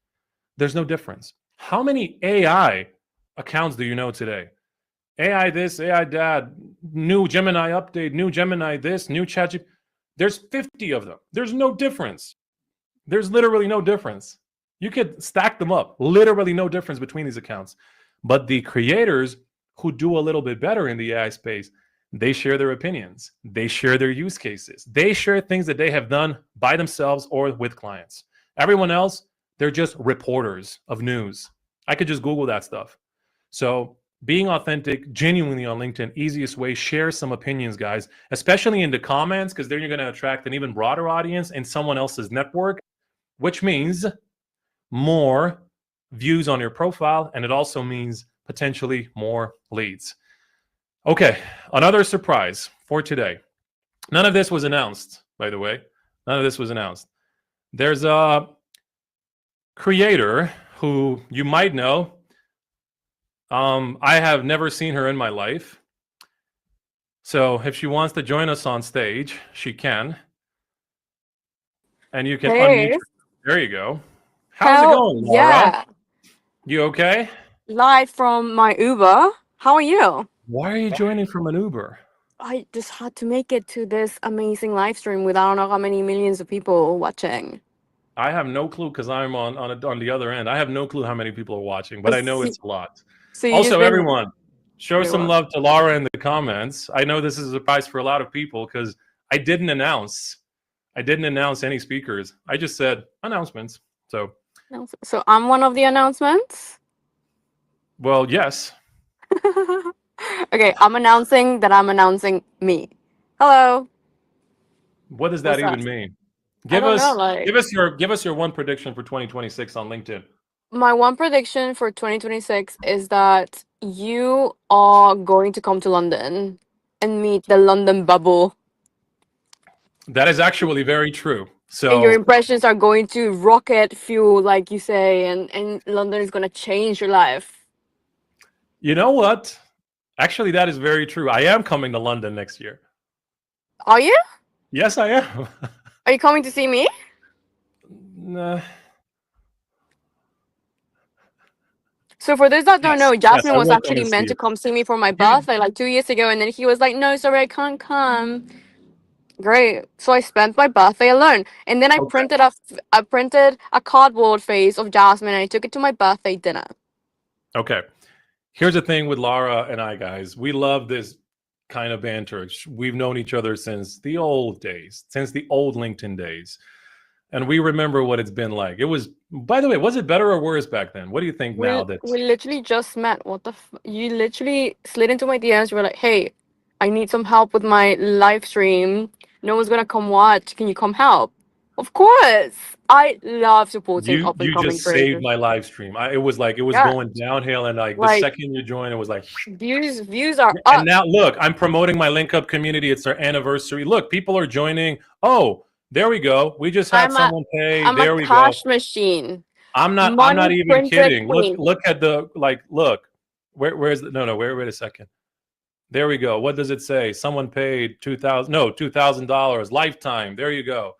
there's no difference. How many AI accounts do you know today? AI this, AI that, new Gemini update, new Gemini this, new ChatGPT. There's 50 of them. There's no difference. There's literally no difference. You could stack them up. Literally no difference between these accounts. But the creators who do a little bit better in the AI space, they share their opinions. They share their use cases. They share things that they have done by themselves or with clients. Everyone else, they're just reporters of news. I could just Google that stuff. So being authentic, genuinely on LinkedIn, easiest way, share some opinions, guys, especially in the comments, because then you're going to attract an even broader audience in someone else's network, which means more views on your profile, and it also means potentially more leads. Okay, another surprise for today. None of this was announced, by the way. None of this was announced. There's a creator who you might know. I have never seen her in my life. So if she wants to join us on stage, she can. And you can unmute her. There you go. How's it going, Laura? Yeah. You okay? live from my Uber. How are you? Why are you joining from an Uber? I just had to make it to this amazing live stream with I don't know how many millions of people watching. I have no clue because I'm on the other end. I have no clue how many people are watching, but I know So, it's a lot. so you just Also, been everyone, show wait, some what? love to Laura in the comments. I know this is a surprise for a lot of people because I didn't announce. I didn't announce any speakers. I just said announcements. So, So I'm one of the announcements. well, yes. Okay, I'm announcing that I'm announcing me. Hello. What does that What's even that? mean? I don't know. Give us your one prediction for 2026 on LinkedIn. My one prediction for 2026 is that you are going to come to London and meet the London bubble, That is actually very true. and your So, impressions are going to rocket fuel, like you say, and London is going to change your life. you know what? Actually, that is very true. I am coming to London next year. Are you? Yes, I am. Are you coming to see me? Nah. So for those that don't Yes, know, yes, Jasmine I was will come actually and see meant you. to come see me for my You, birthday like 2 years ago, and then he was like, "No, sorry, I can't come." Great. So I spent my birthday alone, and then okay. I printed a cardboard face of Jasmine, and I took it to my birthday dinner. Okay. Here's the thing with Laura and I, guys. We love this kind of banter. We've known each other since the old days, since the old LinkedIn days. And we remember what it's been like. It was, by the way, was it better or worse back then? What do you think now that We literally just met. You literally slid into my DMs. You were like, "Hey, I need some help with my live stream. No one's gonna come watch. Can you come help?" Of course. I love supporting up and you coming just saved creators. my live stream? It was like it was Yeah. going downhill, and like the Like second you joined, it was like. views are And up. now look, I'm promoting my link up community. It's their anniversary. Look, people are joining. Oh, there we go. We just had I'm a someone pay. I'm a There we go. cash machine. I'm Money not even printed kidding. queen. Look at the like look. Where's the no, wait a second. There we go. What does it say? Someone paid $2,000 lifetime. There you go.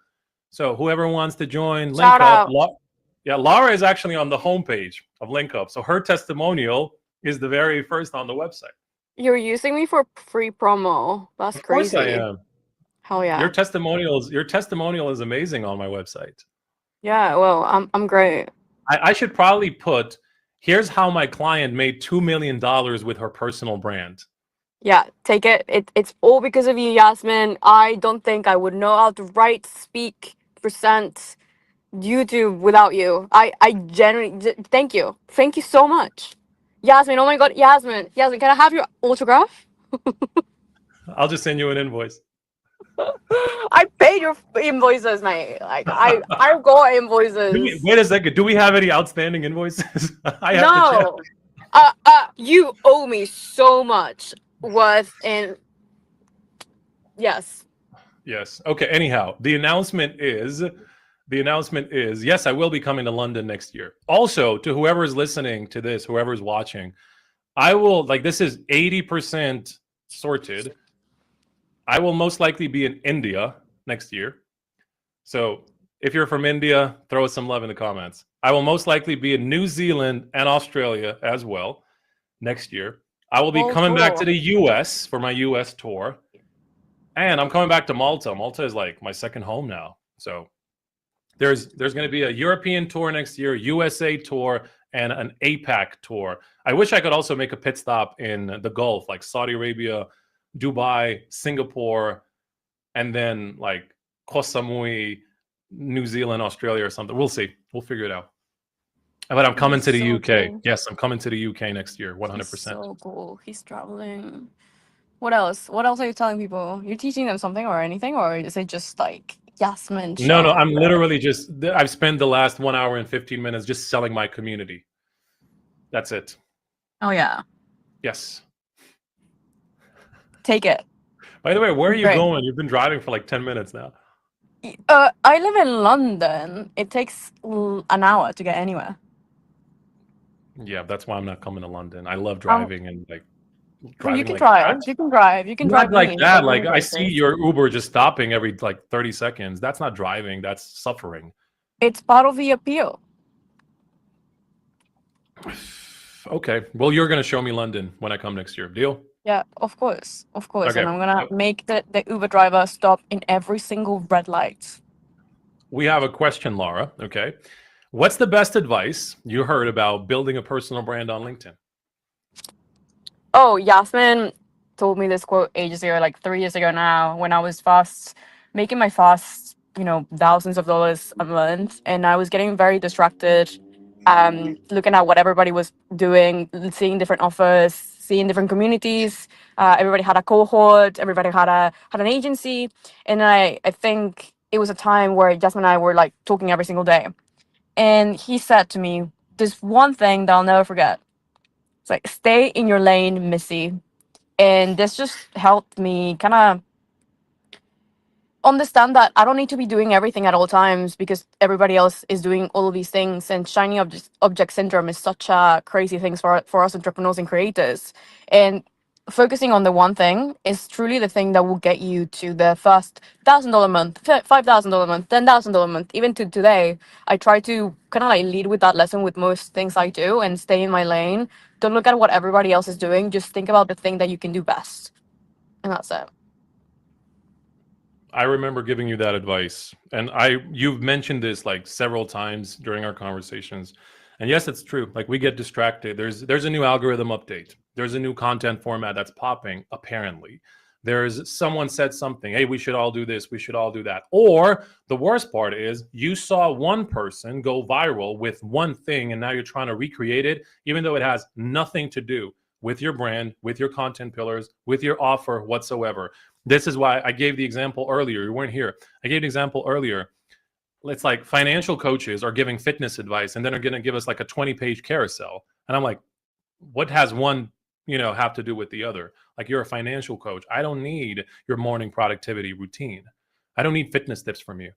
So whoever wants to join link Shout up, out. yeah, Laura is actually on the homepage of link up. So her testimonial is the very first on the website. You're using me for free promo. That's Of course I crazy. am. Hell yeah. Your testimonial is amazing on my website. Yeah, well, I'm great. I should probably put here's how my client made $2 million with her personal brand. Yeah, take it. It's all because of you, Yasmin. I don't think I would know how to write, speak, present YouTube without you. I genuinely thank you. Thank you so much. Yasmin, oh my god, Yasmin. Yasmin, can I have your autograph? I'll just send you an invoice. I paid your invoices, mate. Like I got invoices. Wait a second. Do we have any outstanding invoices? I have to check. No. You owe me so much worth in yes. Yes. Okay. Anyhow, the announcement is yes, I will be coming to London next year. Also, to whoever is listening to this, whoever is watching, I will like this is 80% sorted. I will most likely be in India next year. So if you're from India, throw us some love in the comments. I will most likely be in New Zealand and Australia as well next year. I will be World coming back tour. to the US for my US tour. And I'm coming back to Malta. Malta is like my second home now. So there's going to be a European tour next year, USA tour, and an APAC tour. I wish I could also make a pit stop in the Gulf, like Saudi Arabia, Dubai, Singapore, and then like Koh Samui, New Zealand, Australia, or something. We'll see. We'll figure it out. But I'm coming He's to the so UK. cool. Yes, I'm coming to the UK next year, He's 100%. so cool. He's traveling. What else? What else are you telling people? You're teaching them something or anything, or is it just like Yasmin No, no, show? I'm literally just, I've spent the last 1 hour and 15 minutes just selling my community. That's it. Oh yeah. Yes. Take it. By the way, where are you Great. going? You've been driving for like 10 minutes now. I live in London. It takes an hour to get anywhere. Yeah, that's why I'm not coming to London. I love driving and like Well, driving you can like that. drive. You can drive. You can Not drive like me. that. Take me Like I see places. your Uber just stopping every like 30 seconds. That's not driving. That's suffering. It's part of the appeal. Okay. Well, you're going to show me London when I come next year. Deal? Yeah, of course, of course. Okay. And I'm gonna make the Uber driver stop in every single red light. We have a question, Laura. Okay. What's the best advice you heard about building a personal brand on LinkedIn? Oh, Yasmin told me this quote ages ago, like 3 years ago now, when I was making my first, thousands of dollars a month, and I was getting very distracted, looking at what everybody was doing, seeing different offers, seeing different communities. Everybody had a cohort, everybody had an agency, and I think it was a time where Jasmine and I were like talking every single day, and he said to me this one thing that I'll never forget. It's like, stay in your lane, Missy. And this just helped me kind of understand that I don't need to be doing everything at all times because everybody else is doing all of these things. And shiny object syndrome is such a crazy thing for us entrepreneurs and creators. And focusing on the one thing is truly the thing that will get you to the first $1,000 month, $5,000 month, $10,000 month. Even to today, I try to kind of like lead with that lesson with most things I do and stay in my lane. Don't look at what everybody else is doing. Just think about the thing that you can do best. And that's it. I remember giving you that advice, and you've mentioned this like several times during our conversations. And yes, it's true. Like we get distracted. There's a new algorithm update. There's a new content format that's popping, apparently. There's someone said something, hey, we should all do this, we should all do that. Or the worst part is you saw one person go viral with one thing, and now you're trying to recreate it, even though it has nothing to do with your brand, with your content pillars, with your offer whatsoever. This is why I gave the example earlier. You weren't here. I gave the example earlier. It's like financial coaches are giving fitness advice, and then are going to give us like a 20-page carousel. And I'm like, what has one, have to do with the other? Like, you're a financial coach. I don't need your morning productivity routine. I don't need fitness tips from you.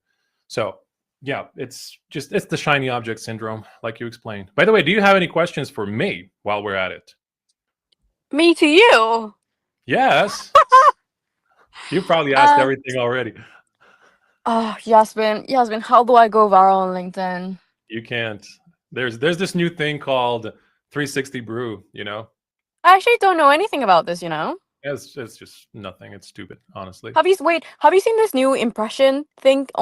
So yeah, it's the shiny object syndrome, like you explained. By the way, do you have any questions for me while we're at it? Me to you. Yes. You probably asked everything already. Oh, Yasmin, how do I go viral on LinkedIn? You can't. There's this new thing called 360 Brew, I actually don't know anything about this, It's just nothing. It's stupid, honestly. Have you seen this new impression thing on